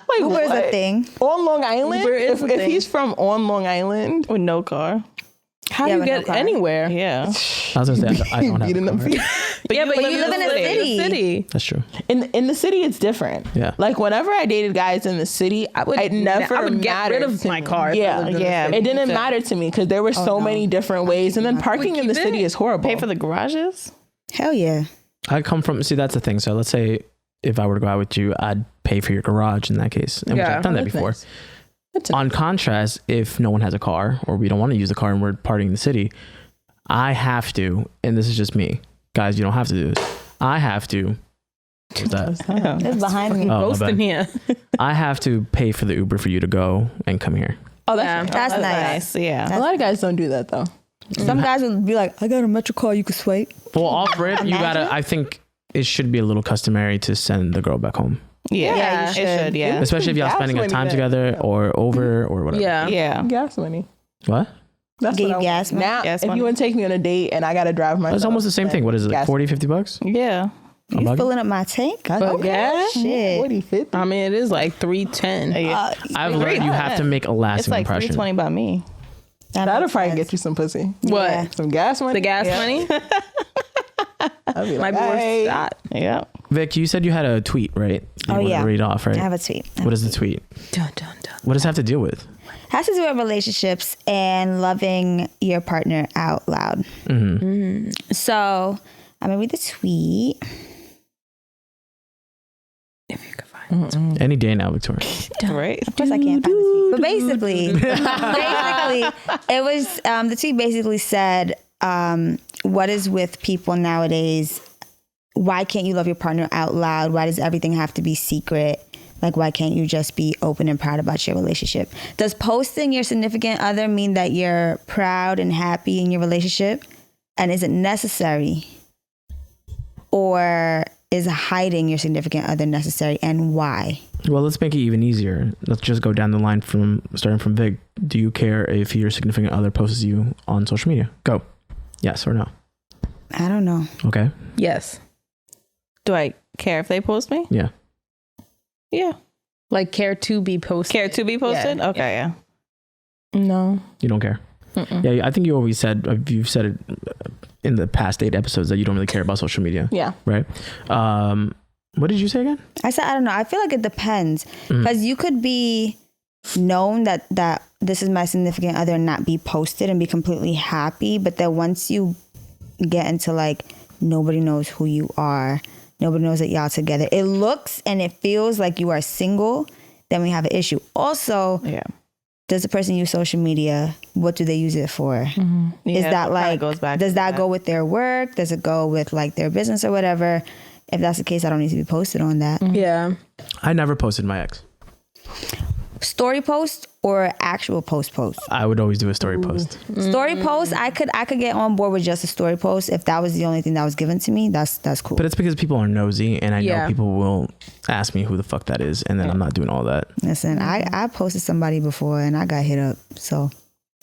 Like Uber is what? a thing. On Long Island. Uber is a if thing. he's from on Long Island, With no car. How Yeah, do you with no get car. anywhere? Yeah. I was gonna say I don't have beating a them car. feet. Yeah, but you live in a city. That's true. In the city, it's different. Yeah. Like whenever I dated guys in the city, it never get mattered rid of to my me. car. if I Yeah, lived in the yeah. city. It didn't matter to me because there were so many different ways, and then parking in the city is horrible. Pay for the garages? Hell yeah. I come from, see, that's the thing. So let's say if I were to go out with you, I'd pay for your garage in that case. And Yeah. I've done that That's before. nice. That's On contrast, if no one has a car or we don't want to use the car and we're partying in the city, I have to, and this is just me. Guys, you don't have to do this. I have to. What's that? It's behind me. Oh, my Ghost bad. in here. I have to pay for the Uber for you to go and come here. Oh, Yeah. that's That's nice. Yeah. a lot of guys don't do that though. Some guys would be like, I got a Metro car, you could swipe. Well, off rip, you gotta, I think it should be a little customary to send the girl back home. Yeah, Yeah, you it should. should. Yeah. Especially if y'all Gas spending money time then. together or over or whatever. Yeah. Yeah. Gas money. What? That's Give what I gas money? Now, Gas if money. you want to take me on a date and I got to drive myself. It's almost the same thing. What is it? Gas 40, 50 bucks? Yeah. I'm You bugging? filling up my tank? But gas? Shit. 40, 50. I mean, it is like 310. Yeah. I've learned you have to make a It's lasting like impression. 320 by me. That'll probably get you some pussy. What? Yeah. Some gas money. The gas money I'll be might like, be worth hey. that. Yeah. Vic, you said you had a tweet, right? You wanted yeah. to read off, right? I have a tweet. What is the tweet? Dun, dun, dun. What does it have to deal with? Has to do with relationships and loving your partner out loud. So I'm gonna read the tweet. If you could find it. Any day now, Victoria. Right. Of course I can't find the tweet. But basically, it was the tweet basically said, what is with people nowadays? Why can't you love your partner out loud? Why does everything have to be secret? Like, why can't you just be open and proud about your relationship? Does posting your significant other mean that you're proud and happy in your relationship? And is it necessary? Or is hiding your significant other necessary, and why? Well, let's make it even easier. Let's just go down the line from starting from Vic. Do you care if your significant other posts you on social media? Go. Yes or no? I don't know. Okay. Yes. Do I care if they post me? Yeah. Yeah. Like care to be posted. Care to be posted? Yeah. Okay, yeah. No. You don't care. Yeah, I think you always said, you've said it in the past 8 episodes that you don't really care about social media. Yeah. Right? What did you say again? I said, I don't know. I feel like it depends. Because you could be known that this is my significant other and not be posted and be completely happy. But then once you get into like, nobody knows who you are, nobody knows that y'all together, it looks and it feels like you are single, then we have an issue. Also, Yeah. does the person use social media? What do they use it for? Is Yeah, that kinda like, goes back does to that that. go with their work? Does it go with like their business or whatever? If that's the case, I don't need to be posted on that. Yeah. I never posted my ex. Story post or actual post? I would always do a story post. Story post, I could get on board with just a story post if that was the only thing that was given to me. That's cool. But it's because people are nosy and I Yeah. know people will ask me who the fuck that is, and then I'm not doing all that. Listen, I posted somebody before and I got hit up. So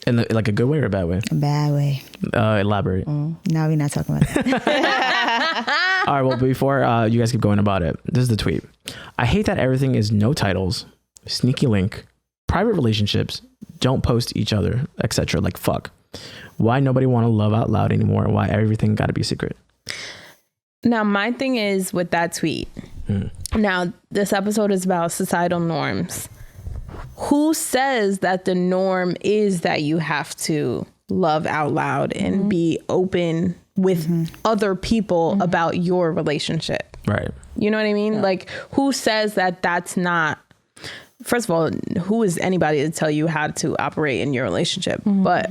In like a good way or a bad way? a bad way. Elaborate. Now we're not talking about that. All right, well, before you guys keep going about it, this is the tweet. I hate that everything is no titles, sneaky link, private relationships, don't post each other, etc. Like, fuck. Why nobody want to love out loud anymore? Why everything got to be secret? Now, my thing is with that tweet. Now, this episode is about societal norms. Who says that the norm is that you have to love out loud and be open with other people about your relationship? Right. You know what I mean? Like, who says that that's not, first of all, who is anybody to tell you how to operate in your relationship? But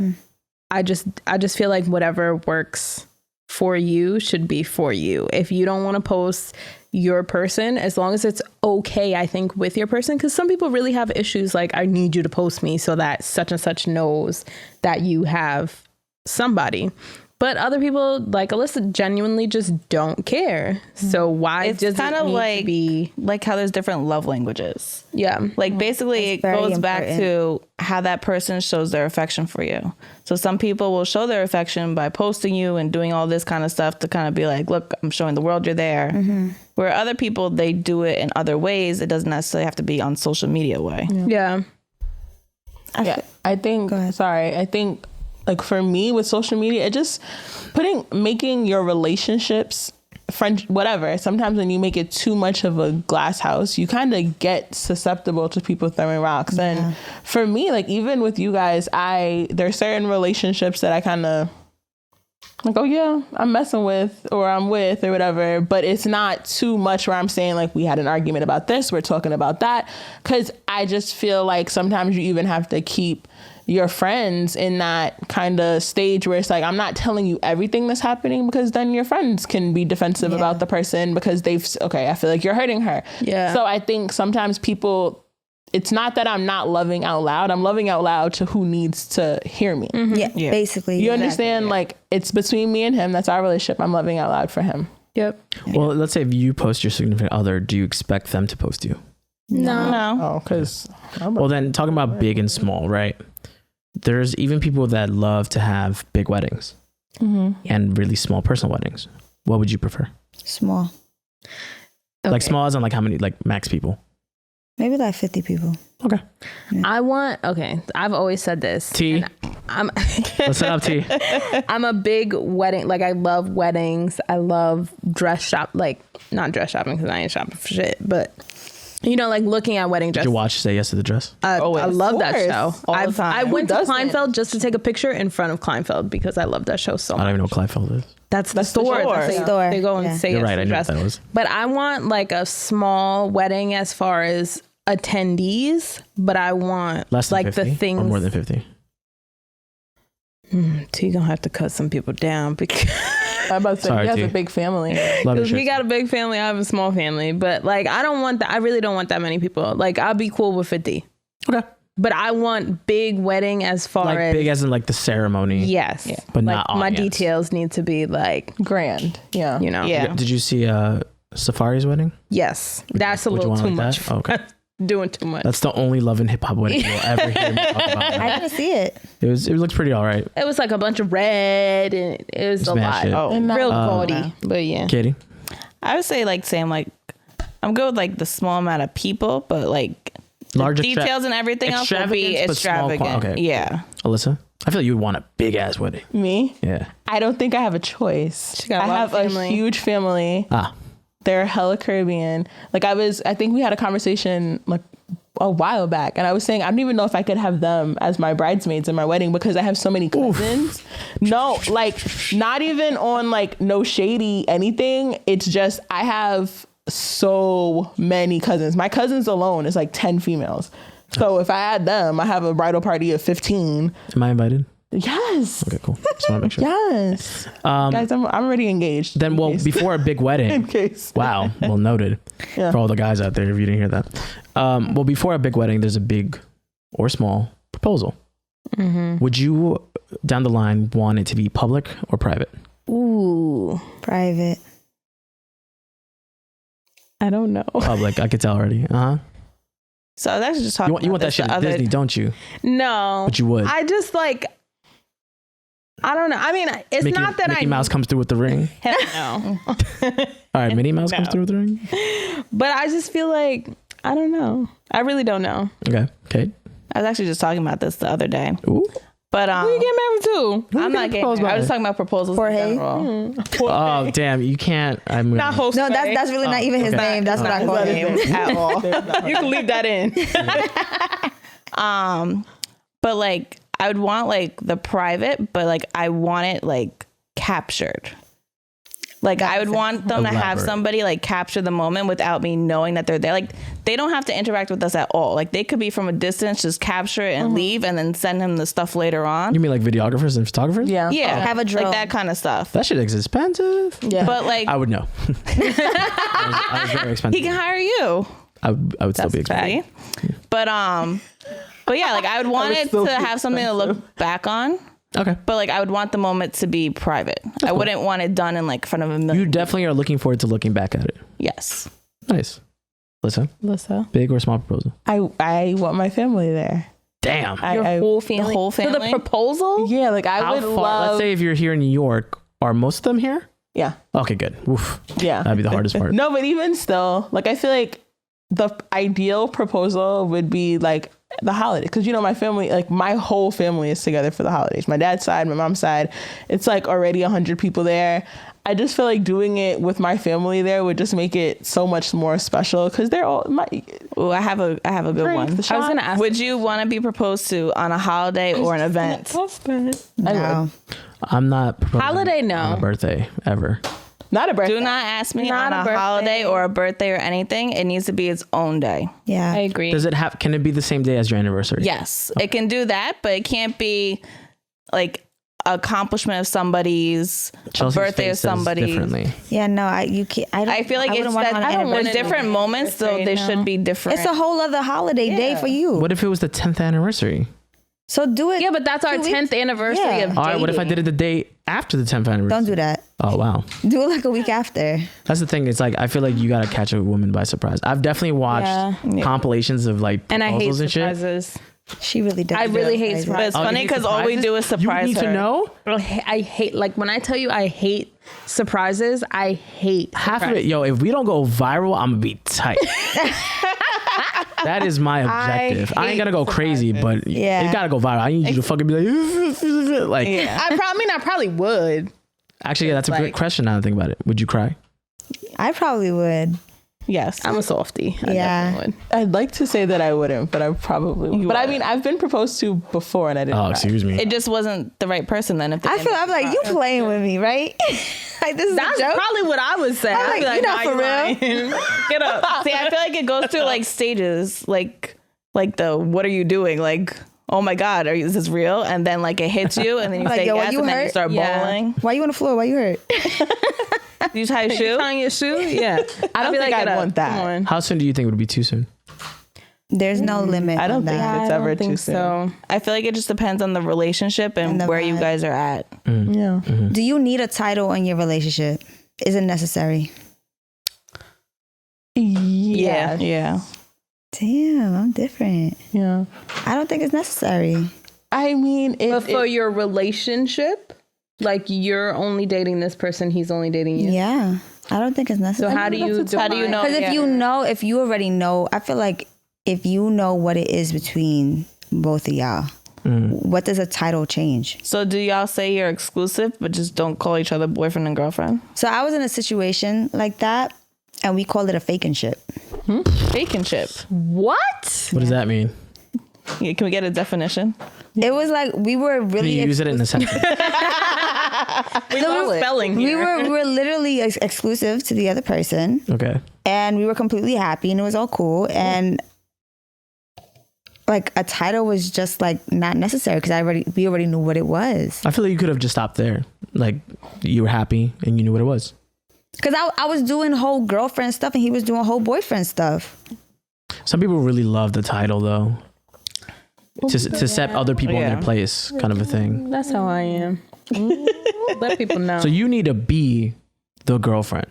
I just feel like whatever works for you should be for you. If you don't want to post your person, as long as it's okay, I think, with your person, because some people really have issues like, I need you to post me so that such and such knows that you have somebody. But other people, like Alyssa, genuinely just don't care. So why It's does kind it of need like to be? like how there's different love languages. Yeah. Like basically it That's very goes back to how that person shows their affection for you. So some people will show their affection by posting you and doing all this kind of stuff to kind of be like, look, I'm showing the world you're there. Where other people, they do it in other ways. It doesn't necessarily have to be on social media way. Yeah. Yeah, I think. Sorry, I think like for me with social media, it just making your relationships, friend, whatever. Sometimes when you make it too much of a glass house, you kind of get susceptible to people throwing rocks. And for me, like even with you guys, there's certain relationships that I kind of like, oh yeah, I'm messing with or I'm with or whatever, but it's not too much where I'm saying like we had an argument about this, we're talking about that, because I just feel like sometimes you even have to keep your friends in that kind of stage where it's like, I'm not telling you everything that's happening, because then your friends can be defensive about the person because I feel like you're hurting her. Yeah. So I think sometimes people, it's not that I'm not loving out loud. I'm loving out loud to who needs to hear me. Yeah, basically. You understand? Like, it's between me and him. That's our relationship. I'm loving out loud for him. Yep. Well, let's say if you post your significant other, do you expect them to post you? No. Oh, because Well, then talking about big and small, right? There's even people that love to have big weddings and really small personal weddings. What would you prefer? Small. Like small as in like how many, like max people? Maybe like 50 people. Okay. I've always said this. T. I'm What's up, T? I'm a big wedding, like I love weddings. I love dress shop, like not dress shopping because I ain't shopping for shit, but you know, like looking at wedding Did dresses. you watch Say Yes to the Dress? I love that show. All the time. I went to doesn't? Kleinfeld just to take a picture in front of Kleinfeld because I love that show so I much. don't even know what Kleinfeld is. That's the store. store. That's Store. They go and Yeah. say You're yes right. to I knew what dress. that was. But I want like a small wedding as far as attendees, but I want Less than like 50 the things. or more than 50? T gonna have to cut some people down because I'm about to say, Sorry, he has T. a big family. Love your he shit. got a big family. I have a small family, but like I don't want that. I really don't want that many people. Like I'll be cool with 50, Okay. but I want big wedding as far Like as big as in like the ceremony. yes, But like not my audience. details need to be like Grand. Yeah. you know Yeah. Did you see Safari's wedding? yes, that's a Would you little want too like much. that? Oh, okay. Doing too much. That's the only love and hip hop wedding you'll ever hear me talk about. I didn't see it. It looks pretty all right. It was like a bunch of red and it was a Smash lot. it. Oh, Real gaudy, but yeah. Katie? I would say like Sam, like I'm good with like the small amount of people, but like the Large details and everything else will be extravagance, but small extravagant. okay. Yeah. Alyssa? I feel like you would want a big ass wedding. Me? Yeah. I don't think I have a choice. got a I lot have of a family. huge family. They're hella Caribbean. Like I think we had a conversation like a while back, and I was saying I don't even know if I could have them as my bridesmaids in my wedding because I have so many cousins. No, like not even on like no shady anything. It's just I have so many cousins. My cousins alone is like 10 females. So if I add them, I have a bridal party of 15. Am I invited? Yes. Okay, cool. Just want to make sure. Yes. Guys, I'm already engaged. Then, well, before a big wedding. in case. Wow. Well noted. Yeah. For all the guys out there, if you didn't hear that. Well, before a big wedding, there's a big or small proposal. Would you, down the line, want it to be public or private? Ooh, Private. I don't know. Public. I could tell already. So I was actually just talking You want about that shit the at other Disney, don't you? No, But you would. I just like. I don't know. I mean, it's not that Mickey Mouse comes through with the ring. Hell no. All right, Minnie Mouse comes through with the ring. But I just feel like I don't know. I really don't know. Okay. Kate. I was actually just talking about this the other day. Ooh. But Who you getting married to? I'm not getting proposed married. I by? was just talking about proposals in Jorge? general. Oh damn! You can't. I'm gonna, Not host. No, that's really not even his okay. name. That's what I call him. At all. You can leave that in. But like I would want like the private, but like I want it like captured. Like I would want them to have Elaborate. somebody like capture the moment without me knowing that they're there. Like they don't have to interact with us at all. Like they could be from a distance, just capture it and leave and then send him the stuff later on. You mean like videographers and photographers? Yeah. Yeah. Have a drone. Like that kind of stuff. That shit is expensive. Yeah. But like I would know. I was very expensive. he can hire you. I would still be expensive. See? But yeah, like I would want it to have something to look back on. Okay. But like I would want the moment to be private. I wouldn't want it done in like front of a million. You definitely are looking forward to looking back at it. Yes. Nice. Listen, Lissa. big or small proposal? I want my family there. Damn. I Whole family. The whole So the family? proposal? yeah, like I How would far? love. Let's say if you're here in New York, are most of them here? Yeah. Okay, good. Oof. Yeah. That'd be the hardest part. No, but even still, like I feel like the ideal proposal would be like the holidays, because you know my family, like my whole family is together for the holidays. My dad's side, my mom's side, it's like already 100 people there. I just feel like doing it with my family there would just make it so much more special because they're all my. Oh, I have a good Drinks, one. the I was shots. gonna ask. Would you want to be proposed to on a holiday or an event? No. I'm not proposing Holiday, no. on a birthday ever. Not a birthday. Do not ask me Not on a a birthday. holiday or a birthday or anything. It needs to be its own day. Yeah. I agree. Does it have? Can it be the same day as your anniversary? Yes, it can do that, but it can't be like accomplishment of somebody's Chelsea's birthday of face says somebody's. differently. Yeah, no, you can't. I feel like it's wouldn't want it on an that, anniversary. there's different moments, so they should be different. It's a whole other holiday day for you. What if it was the 10th anniversary? So do it. Yeah, but that's our 2 weeks. 10th anniversary Yeah. of dating. All right. What if I did it the day after the 10th anniversary? Don't do that. Oh wow. Do it like a week after. That's the thing. It's like I feel like you gotta catch a woman by surprise. I've definitely watched compilations of like And I hate proposals and shit. surprises. She really does. I really hate But surprises. it's Oh, you funny hate because all we surprises? do is surprise You need her. to know. I hate, like, when I tell you I hate surprises, I hate Half of it, yo, if we don't go viral, I'm gonna be tight. That is my objective. I ain't gonna go crazy, but Yeah. it gotta go viral. I need you to fucking be like, I probably would. Actually, yeah, that's a good question now that I think about it. Would you cry? I probably would. Yes. I'm a softie. I Yeah. definitely would. I'd like to say that I wouldn't, but I probably would. But I mean, I've been proposed to before and I didn't Oh, cry. excuse me. It just wasn't the right person then. If they I feel. didn't- I'm like, you playing with me, right? Like this is That's a joke. probably what I would say. I'm I'd be like, you're not nah, for you lying. Get up. See, I feel like it goes through like stages, like the what are you doing? Like, oh my God, is this real? And then like it hits you, and then you Like, say yo, yes, you and then you hurt? start Yeah. bawling. Why you on the floor? Why you hurt? You tie your shoe. Tying your shoe? Yeah. I don't I'd be think like, I'd get up. want that. Come on. How soon do you think would be too soon? There's no limit. I don't on think that. it's I ever don't think too soon. so. I feel like it just depends on the relationship and And the where you vibe. guys are at. Yeah. Do you need a title in your relationship? Is it necessary? Yeah. Yeah. Damn, I'm different. Yeah. I don't think it's necessary. I mean, But for your relationship, like you're only dating this person, he's only dating you. Yeah, I don't think it's So necessary. how do you know? Because if you already know, I feel like if you know what it is between both of y'all, what does a title change? So do y'all say you're exclusive, but just don't call each other boyfriend and girlfriend? So I was in a situation like that, and we called it a fake and ship. Bacon chip. What? What does that mean? Yeah, can we get a definition? It was like we were Can really you use it in a sentence? We love spelling we here. were literally exclusive to the other person, Okay. and we were completely happy, and it was all cool, and like a title was just like not necessary because we already knew what it was. I feel like you could have just stopped there. Like you were happy and you knew what it was. Because I was doing whole girlfriend stuff and he was doing whole boyfriend stuff. Some people really love the title though. To set other people in Yeah. their place, kind of a thing. That's how I am. Let people know. So you need to be the girlfriend.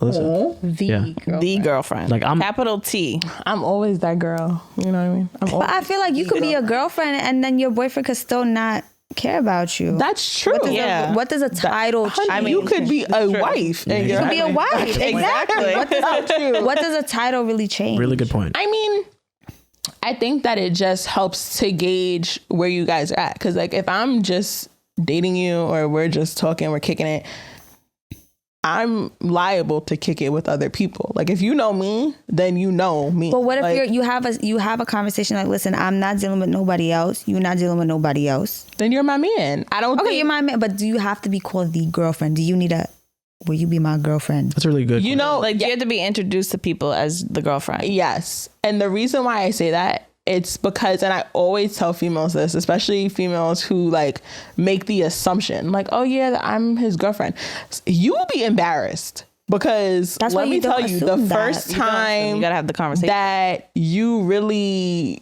Listen, the Yeah. girl. The girlfriend. Like, I'm- capital T. I'm always that girl. You know what I mean? I'm But always, I feel like you could be a girlfriend and then your boyfriend could still not care about you. that's true. What does a title change? Honey, you could be a wife. And You could be a wife. Exactly. What does a title really change? really good point. I mean, I think that it just helps to gauge where you guys are at. Because, like, if I'm just dating you or we're just talking, we're kicking it, I'm liable to kick it with other people. Like, if you know me, then you know me. But what if Like, you have a conversation like, listen, I'm not dealing with nobody else. You're not dealing with nobody else. then you're my man. I don't Okay, think, you're my man, but do you have to be called the girlfriend? Do you need will you be my girlfriend? That's really good. you know, Like you have to be introduced to people as the girlfriend. yes. And the reason why I say that, it's because, and I always tell females this, especially females who like make the assumption like, oh yeah, I'm his girlfriend. You will be embarrassed because That's why let me you don't tell you, the assume that. first You don't time You gotta have the conversation. that you really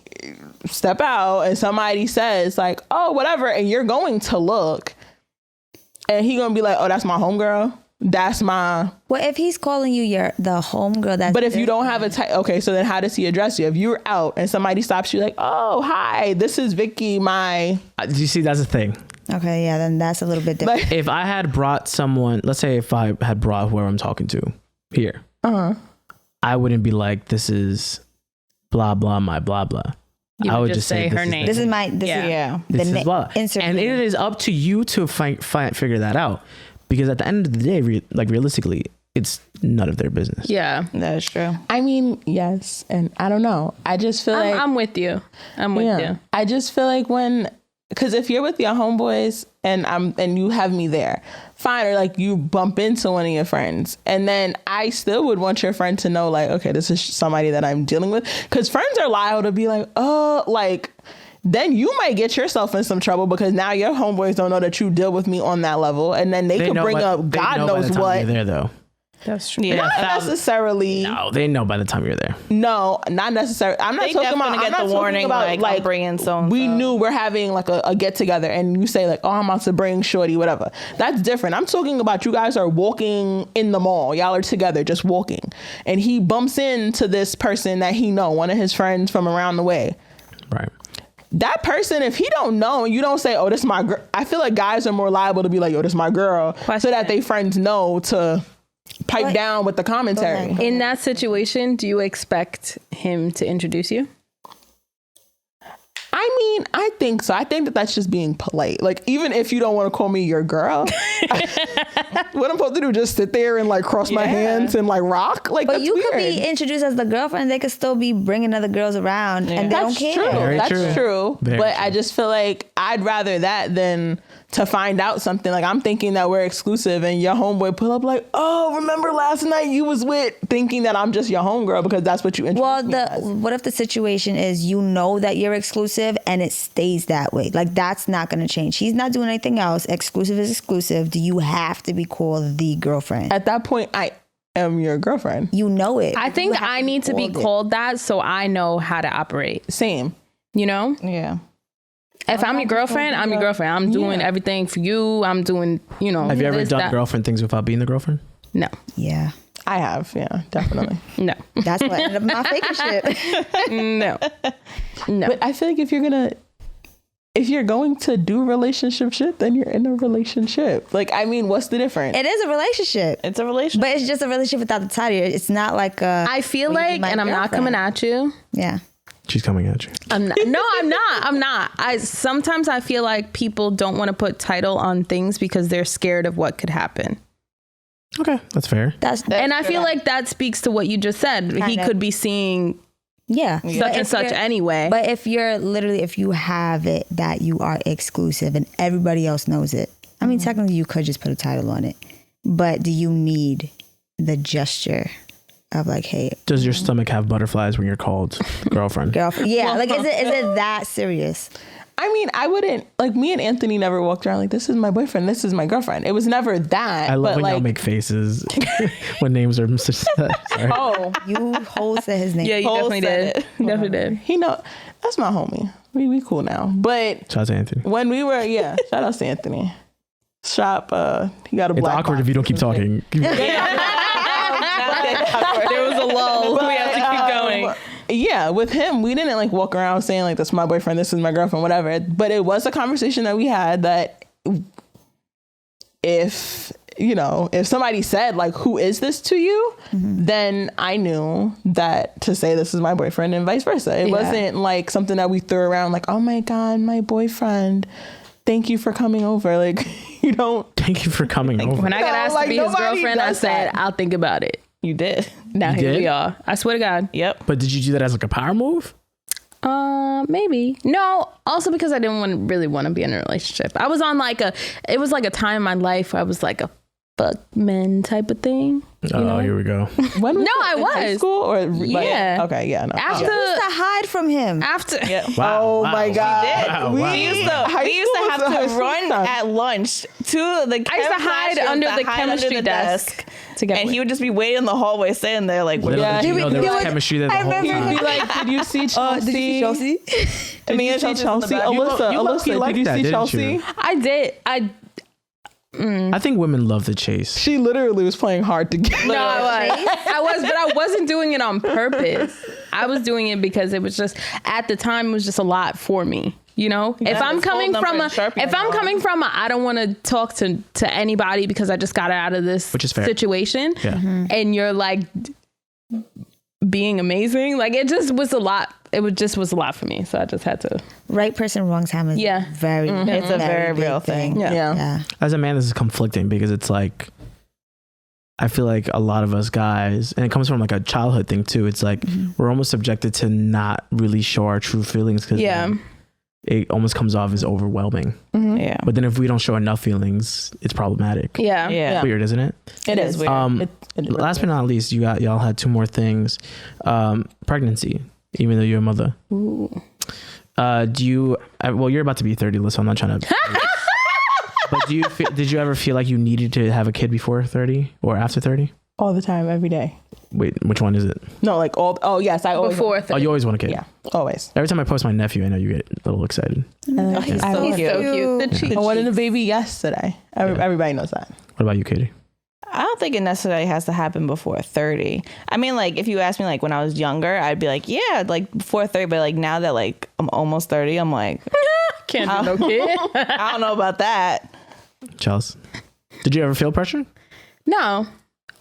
step out and somebody says like, oh, whatever, and you're going to look and he gonna be like, oh, that's my homegirl. That's my, Well, if he's calling you the homegirl, that's but if you don't have a type, okay, so then how does he address you? If you're out and somebody stops you like, oh, hi, this is Vicky, my, Do you see? That's the thing. okay, yeah, then that's a little bit different. like, If I had brought someone, let's say if I had brought whoever I'm talking to here, I wouldn't be like, this is blah, blah, my blah, blah. You I would would just just say say her this is name. This is my Yeah. This is blah. insert And name. it is up to you to figure that out. Because at the end of the day, realistically, it's none of their business. Yeah. That is true. I mean, yes. And I don't know. I just feel like, I'm with you. I'm with you. I just feel like when because if you're with your homeboys and you have me there, fine, or like you bump into one of your friends, and then I still would want your friend to know, like, okay, this is somebody that I'm dealing with, because friends are liable to be like, oh, like, then you might get yourself in some trouble because now your homeboys don't know that you deal with me on that level, and then they could bring up God knows what. You're there though. That's true. Yeah, not necessarily. No, they know by the time you're there. No, not necessarily. I'm not talking about. Get the warning, like I'm bringing so. We knew we're having like a get together, and you say like, "Oh, I'm about to bring shorty, whatever." That's different. I'm talking about you guys are walking in the mall. Y'all are together, just walking, and he bumps into this person that he know, one of his friends from around the way. Right. That person, if he don't know, and you don't say, "Oh, this is my girl," I feel like guys are more liable to be like, "Yo, this is my girl," so that they friends know to pipe down with the commentary. In that situation, do you expect him to introduce you? I mean, I think so. I think that that's just being polite. Like, even if you don't want to call me your girl, what I'm supposed to do, just sit there and like cross my hands and like rock? Like, but that's you weird. could be introduced as the girlfriend. They could still be bringing other girls around, and they don't care. True. Very That's true. Very but true. I just feel like I'd rather that than to find out something. Like, I'm thinking that we're exclusive, and your homeboy pull up like, "Oh, remember last night you was with," thinking that I'm just your homegirl because that's what you introduced me as. What if the situation is you know that you're exclusive and it stays that way? Like, that's not going to change. He's not doing anything else. Exclusive is exclusive. Do you have to be called the girlfriend? At that point, I am your girlfriend. You know it. I think I need to be called that so I know how to operate. Same. You know? Yeah. If I'm your girlfriend, I'm your girlfriend. I'm doing everything for you. I'm doing, you know. Have you ever this, done that. girlfriend things without being the girlfriend? No. Yeah. I have. Yeah, definitely. No. That's what ended up not faking shit. No. No. But I feel like if you're going to do relationship shit, then you're in a relationship. Like, I mean, what's the difference? It is a relationship. It's a relationship. But it's just a relationship without the title. It's not like a... I feel well, you like, my and I'm not coming at you. Yeah. She's coming at you. I'm not. No, I'm not. Sometimes I feel like people don't want to put title on things because they're scared of what could happen. Okay, that's fair. And I feel like that speaks to what you just said. He could be seeing Yeah. such and such anyway. But if you have it that you are exclusive and everybody else knows it, I mean, technically you could just put a title on it. But do you need the gesture of like, hey, Does your stomach have butterflies when you're called girlfriend? girlfriend? Yeah. Like, is it that serious? I mean, I wouldn't, like, me and Anthony never walked around like, this is my boyfriend, this is my girlfriend. It was never that. I love but when like, y'all make faces when names are sorry. oh, You whole said his name. yeah, you Whole definitely said did. Definitely did. he know, that's my homie. We cool now. But Shout out to Anthony. when we were, shout out to Anthony. Shop, he got a It's black awkward box if you don't keep and shit. talking. There was a lull. We have to keep going. Yeah, with him, we didn't like walk around saying like, that's my boyfriend, this is my girlfriend, whatever. But it was a conversation that we had that if somebody said like, who is this to you? Then I knew that to say this is my boyfriend and vice versa. It wasn't like something that we threw around like, oh my God, my boyfriend. Thank you for coming over. Like, you don't. Thank you for coming over. When I got asked like, to be his nobody girlfriend, I does said, that. I'll think about it. You did. Now You here did? we are. I swear to God. Yep. But did you do that as like a power move? Maybe. No, also because I didn't really want to be in a relationship. I was on it was like a time in my life where I was like a fuck men type of thing. Oh, here we go. When was No, it? I In high was. school or Yeah. Okay, yeah, no. After, You used to hide from him. after, Wow, Oh wow. my God. Wow, We wow. We used to High have school was a high to school run time. at lunch to the I used to hide under the chemistry desk to get and away. he would just be waiting in the hallway sitting there like, Little Yeah. did you know there was He chemistry there the whole remember time. Be like, did you see Chelsea? Did you see Chelsea? Did you see Chelsea? Alyssa, you low-key Alyssa, liked did you that, see didn't Chelsea? you? I did. I think women love the chase. She literally was playing hard to get. No, I was, but I wasn't doing it on purpose. I was doing it because it was just at the time it was just a lot for me. You know, if I'm this coming phone from number in Sharpie I don't want to talk to anybody because I just got out of this Which is fair. situation. Yeah. And you're like being amazing. Like it just was a lot. Just was a lot for me. So I just had to. Right person, wrong time is Yeah. very, It's a very big real thing. Yeah. As a man, this is conflicting because it's like, I feel like a lot of us guys, and it comes from like a childhood thing too. It's like we're almost subjected to not really show our true feelings because it almost comes off as overwhelming. Yeah. But then if we don't show enough feelings, it's problematic. Yeah. Yeah. Weird, isn't it? It is weird. Last but not least, y'all had two more things. Pregnancy, even though you're a mother. Ooh. You're about to be 30, so I'm not trying to. But did you ever feel like you needed to have a kid before 30 or after 30? All the time, every day. Wait, which one is it? No, like all. Oh yes, I always. Before Oh, you always want a kid. Yeah, always. Every time I post my nephew, I know you get a little excited. Oh, he's so He's cute. so cute. The cheek. I wanted a baby yesterday. Everybody knows that. What about you, Katie? I don't think it necessarily has to happen before 30. I mean, like, if you ask me, like, when I was younger, I'd be like, yeah, like, before 30. But, like, now that, like, I'm almost 30, I'm like, Can't do no kid. I don't know about that. Chelsea, did you ever feel pressure? No.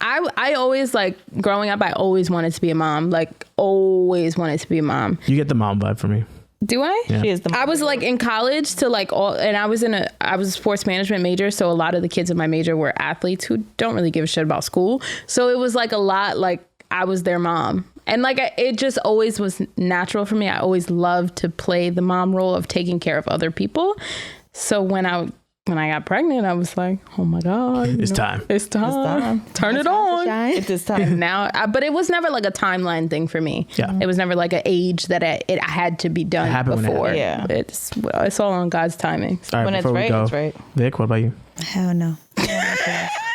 I always, like, growing up, I always wanted to be a mom. Like, always wanted to be a mom. You get the mom vibe from me. Do I? Yeah. She is the I was like in college to like and I was a sports management major. So a lot of the kids in my major were athletes who don't really give a shit about school. So it was like a lot, like I was their mom. And like, it just always was natural for me. I always loved to play the mom role of taking care of other people. So when I got pregnant, I was like, oh my God. It's time. It's time. Turn it on. It's this time. And now, but it was never like a timeline thing for me. Yeah. It was never like an age that I had to be done happened when it before. happened. Yeah. It's all on God's timing. All right, When it's before we right, go, it's right. Vic, what about you? Hell no.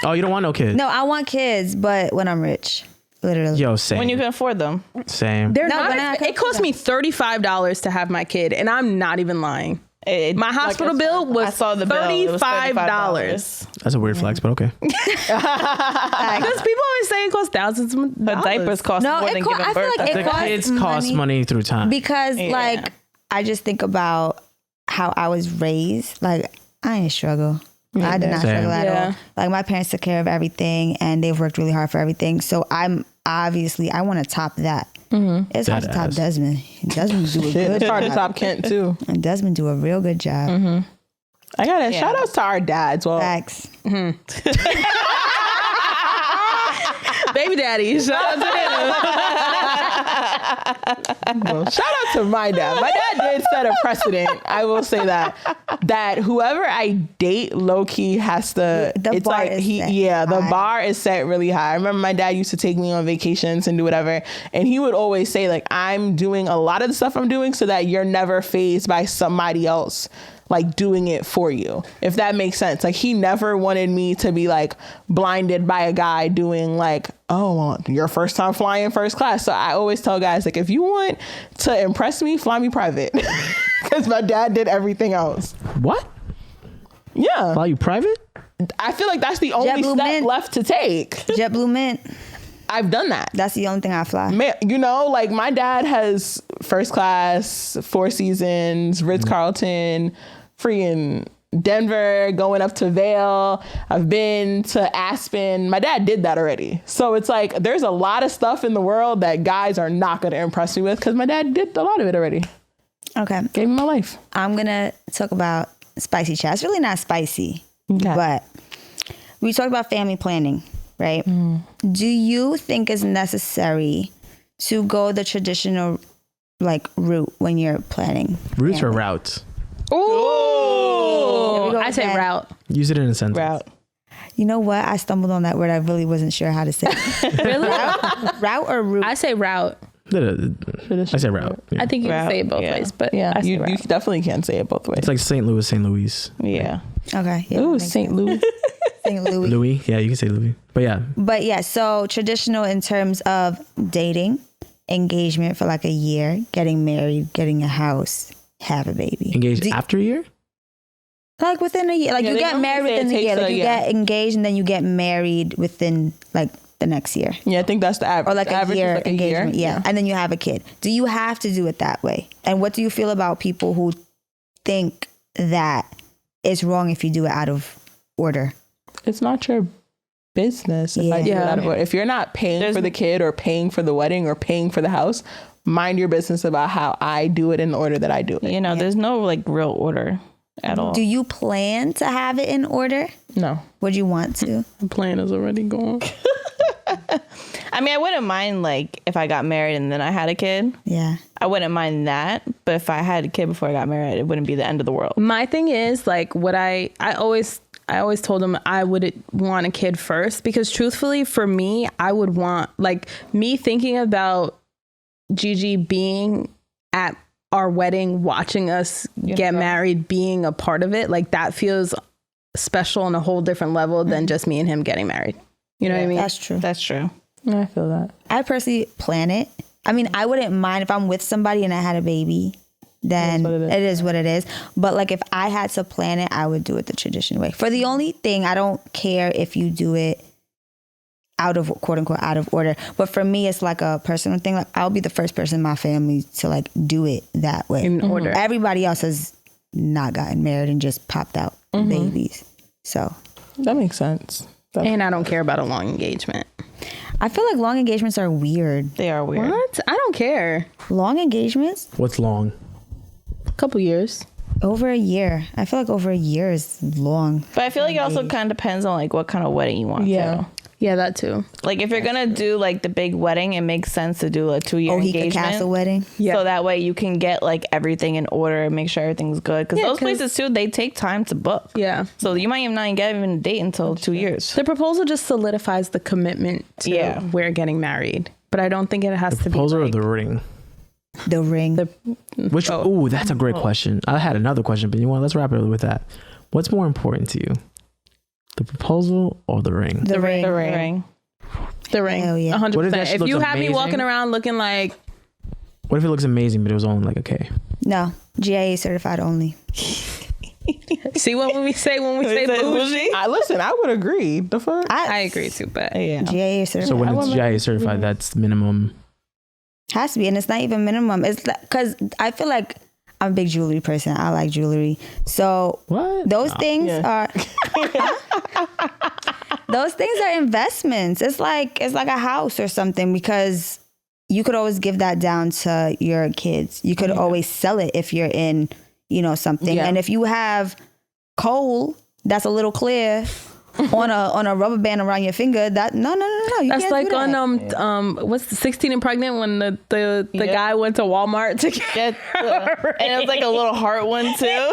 Oh, you don't want no kids? No, I want kids, but when I'm rich, literally. Yo, same. When you can afford them. Same. They're No, not. but I It cost me $35 to have my kid, and I'm not even lying. My hospital bill was I saw the bill. It was $35. That's a weird flex, but okay. Because people always say it costs thousands of But dollars. diapers cost No, more it than co- giving I feel birth. like it The costs kids cost money through time. because like I just think about how I was raised. Like I didn't struggle. I did not Same. struggle at Yeah. all. Like my parents took care of everything and they've worked really hard for everything. So I want to top that. It's hard to top Deadass. Desmond. Desmond do a good It's hard to job. top Kent too. And Desmond do a real good job. I gotta shout outs to our dads. Well, Facts. Baby daddy. Shout out to him. shout out to my dad. My dad did set a precedent. I will say that whoever I date, low key has to. The it's bar like is set the high. bar is set really high. I remember my dad used to take me on vacations and do whatever, and he would always say like, "I'm doing a lot of the stuff I'm doing so that you're never fazed by somebody else." Like doing it for you, if that makes sense. Like he never wanted me to be like blinded by a guy doing like, oh, well, your first time flying first class. So I always tell guys like, if you want to impress me, fly me private, because my dad did everything else. What? Yeah, Fly you private? I feel like that's the only JetBlue step Mint. left to take. JetBlue Mint. I've done that. That's the only thing I fly. Man, you know, like my dad has first class, Four Seasons, Ritz-Carlton, freaking Denver, going up to Vail. I've been to Aspen. My dad did that already. So it's like, there's a lot of stuff in the world that guys are not going to impress me with because my dad did a lot of it already. Okay. Gave me my life. I'm going to talk about spicy chat. It's really not spicy, but we talked about family planning, right? Do you think it's necessary to go the traditional like route when you're planning? Roots or family? routes? Ooh. go I with say that. route. Use it in a sentence. Route. You know what? I stumbled on that word. I really wasn't sure how to say it. Really? Route or route? I say route. I say route. Yeah. I think you can say it both ways, but Yeah, I say you route. definitely can say it both ways. It's like St. Louis, St. Louis. Yeah. Okay. Yeah, Ooh, makes St. Louis. sense. St. Louis. Louis. Yeah, you can say Louis. But yeah, But yeah, so traditional in terms of dating, engagement for like a year, getting married, getting a house, have a baby. engaged after a year? Like within a year. Like Yeah, you they get normally married say it within the takes year. Like a- you yeah. get engaged and then you get married within like the next year. Yeah, I think that's the average. Or like The a average is year like a engagement. year. Yeah. And then you have a kid. Do you have to do it that way? And what do you feel about people who think that it's wrong if you do it out of order? It's not your business if I do it Yeah. out of order. If you're not paying for the kid or paying for the wedding or paying for the house, mind your business about how I do it in the order that I do it. You know, there's no like real order at all. Do you plan to have it in order? No. Would you want to? The plan is already gone. I mean, I wouldn't mind like if I got married and then I had a kid. Yeah. I I wouldn't mind that. But if I had a kid before I got married, it wouldn't be the end of the world. My thing is like what I always told him I would want a kid first, because truthfully for me, I would want, like, me thinking about Gigi being at our wedding, watching us get married, being a part of it, like that feels special on a whole different level than just me and him getting married. You know what I mean? That's true. That's true. I feel that. I personally plan it. I mean, I wouldn't mind if I'm with somebody and I had a baby, then it is what it is. But like if I had to plan it, I would do it the traditional way. For the only thing, I don't care if you do it out of, quote unquote, out of order. But for me, it's like a personal thing. Like I'll be the first person in my family to like do it that way. In order. Everybody else has not gotten married and just popped out babies. So That makes sense. And I don't care about a long engagement. I feel like long engagements are weird. They are weird. What? I don't care. Long engagements? What's long? A couple years. Over a year. I feel like over a year is long. But I feel like it also kind of depends on like what kind of wedding you want. Yeah. too. Yeah, that too. Like if you're gonna do like the big wedding, it makes sense to do a 2-year engagement. Castle wedding. Yeah. So that way you can get like everything in order and make sure everything's good. Because those places too, they take time to book. Yeah. So you might even not get even a date until 2 years. The proposal just solidifies the commitment to we're getting married. But I don't think it has to be Proposal like, or the ring? The ring. Which? Oh, that's a great question. I had another question, but you know what? Let's wrap it up with that. What's more important to you, the proposal or the ring? The ring. The ring. the ring. Hell yeah. 100%. What if that shit If you looks have me amazing? walking around looking like, What if it looks amazing, but it was only like a K? No. GIA certified only. see what when we say bougie? I would agree. The fuck? I agree too, but Yeah. GIA certified. So when it's GIA certified, that's minimum. Has to be, and it's not even minimum. It's because I feel like I'm a big jewelry person. I like jewelry, so What? those things Yeah. are those things are investments. It's like a house or something, because you could always give that down to your kids. You could always sell it if you're in, something. Yeah. And if you have coal that's a little clear on a rubber band around your finger, that no. You that's can't like do that. on what's the 16 and pregnant when the guy went to Walmart to get And it was like a little heart one too.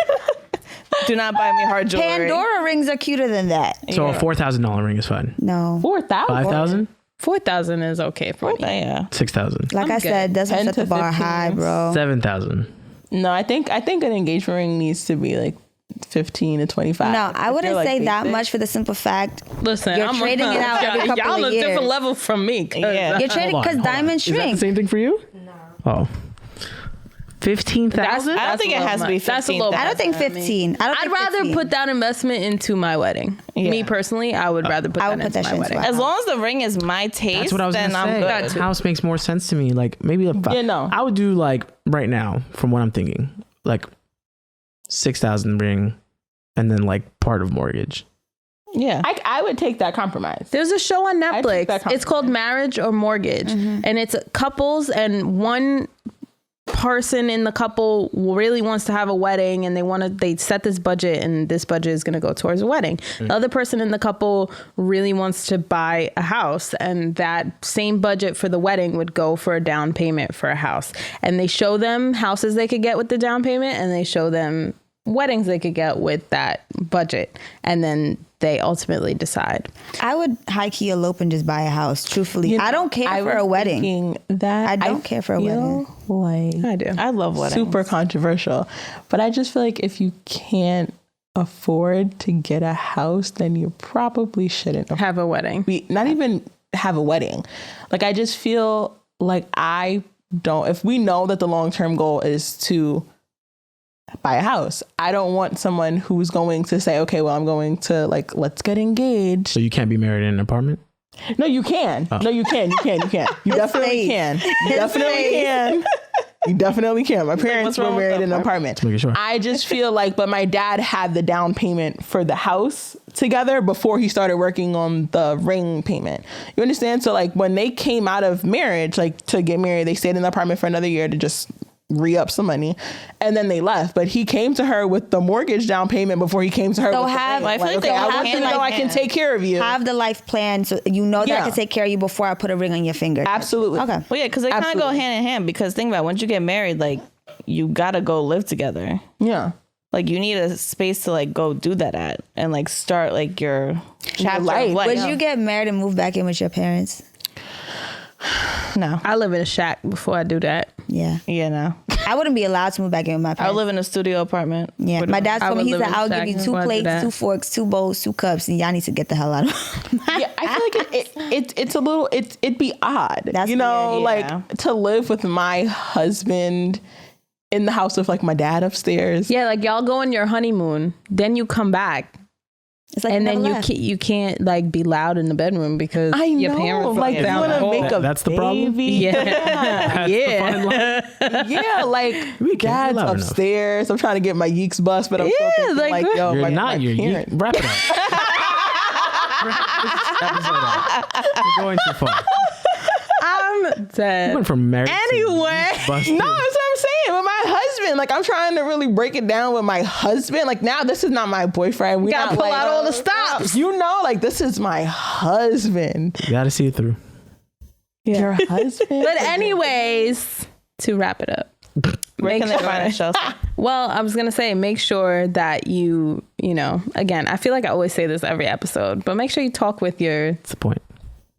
Do not buy me heart jewelry. Pandora rings are cuter than that. So a $4,000 ring is fine. No. 4,000. 5,000, 4,000 is okay for me. Yeah. 6,000, Like I'm I good. said, doesn't 10 set the to bar 15 high, rings. bro. 7,000. No, I think an engagement ring needs to be like 15 to 25. No, I If wouldn't you're, like, say that basic. much for the simple fact Listen, You're trading it out every couple y'all of a different years. level from me. Yeah. you're trading Hold on, because hold on. diamonds Is that shrink. the same thing for you? No. Oh. 15,000? I don't think it has to be 15. That's a little. I don't think 15. I'd rather put that investment into my wedding. Yeah. Me personally, I would rather put I that would put into that my shit wedding. into As long as the ring is my taste, That's what I was then gonna I'm say. good. House makes more sense to me. Like maybe no. I would do like right now, from what I'm thinking, like 6,000 ring, and then like part of mortgage. Yeah. I would take that compromise. There's a show on I think that Netflix. It's called Marriage or Mortgage, and it's couples, and one person in the couple really wants to have a wedding, and they set this budget, and this budget is going to go towards a wedding. The other person in the couple really wants to buy a house, and that same budget for the wedding would go for a down payment for a house. And they show them houses they could get with the down payment, and they show them weddings they could get with that budget, and then they ultimately decide. I would high key elope and just buy a house. Truthfully, I don't care for a wedding. I don't care for a wedding. Like I do. I love weddings. super controversial, but I just feel like if you can't afford to get a house, then you probably shouldn't Have a wedding. not even have a wedding. Like I just feel like if we know that the long-term goal is to buy a house, I don't want someone who's going to say, okay, well, I'm going to let's get engaged. So you can't be married in an apartment? No, you can. No, you can. You definitely can. You definitely can. You definitely can. My parents were married in an apartment. Making sure. I just feel like, but my dad had the down payment for the house together before he started working on the ring payment. You understand? So like when they came out of marriage, like to get married, they stayed in the apartment for another year to just re-up some money, and then they left. But he came to her with the mortgage down payment before he came to her. So with have, I want you to know I can take care of you. Have the life plan so you know that I can take care of you before I put a ring on your finger. Absolutely. Okay. Well, yeah, because they kind of go hand in hand. Because think about it, once you get married, like you gotta go live together. Yeah. Like you need a space to like go do that at and like start like your chapter of life. life. Would you get married and move back in with your parents? No. I live in a shack before I do that. Yeah. Yeah, no. I wouldn't be allowed to move back in with my I parents. live in a studio apartment. Yeah, my dad told me, he said, I'll give you 2 before I do plates, that. 2 forks, 2 bowls, 2 cups, and y'all need to get the hell out of Yeah, I feel like it's a little, it'd be odd, That's you know, weird, yeah. like to live with my husband in the house with like my dad upstairs. Yeah, like y'all go on your honeymoon, then you come back, It's like and then never left. you can't like be loud in the bedroom because I your know, parents like you down want the to hall. make a That's the problem? baby. Yeah. That's the fine line. Yeah, like We can't be dad's loud enough. upstairs. I'm trying to get my yeeks bust, but I'm still thinking like, like, yo, You're my not. You're parents. wrap it up. Wrap this episode up. You're going too far. I'm You dead. went from married Anyway. to busted. No, that's what I'm saying. With my husband, like I'm trying to really break it down with my husband. Like now, this is not my boyfriend. We Gotta not pull like, out all the stops. You know, like this is my husband. You got to see it through. Your husband. But anyways, to wrap it up. Where can they sure- find us, Chelsea? Well, I was going to say, make sure that you know, again, I feel like I always say this every episode, but make sure you talk with your That's the point.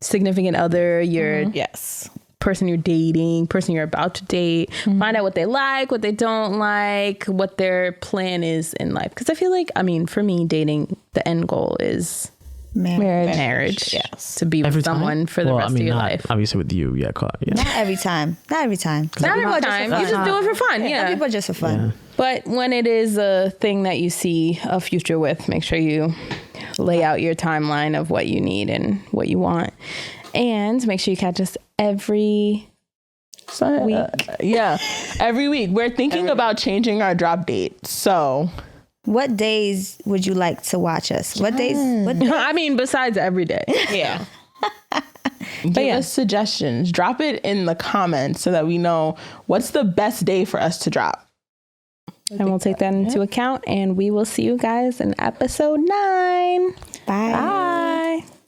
significant other, your Yes. person you're dating, person you're about to date. Find out what they like, what they don't like, what their plan is in life. Because I feel like, I mean, for me, dating, the end goal is marriage. Yes. To be with Every time? someone for the Well, rest I mean, of your not life. obviously with you. Yeah, yeah. Not every time. Not every time. Not Some every people are just time. for You fun. just do it for fun. Some Yeah. people are just for fun. Yeah. But when it is a thing that you see a future with, make sure you lay out your timeline of what you need and what you want. And make sure you catch us every week. Yeah, every week. We're thinking about changing our drop date. So What days would you like to watch us? What days? What I mean, besides every day. Yeah. give us suggestions. Drop it in the comments so that we know what's the best day for us to drop. And we'll take that into account. And we will see you guys in episode 9. Bye. Bye.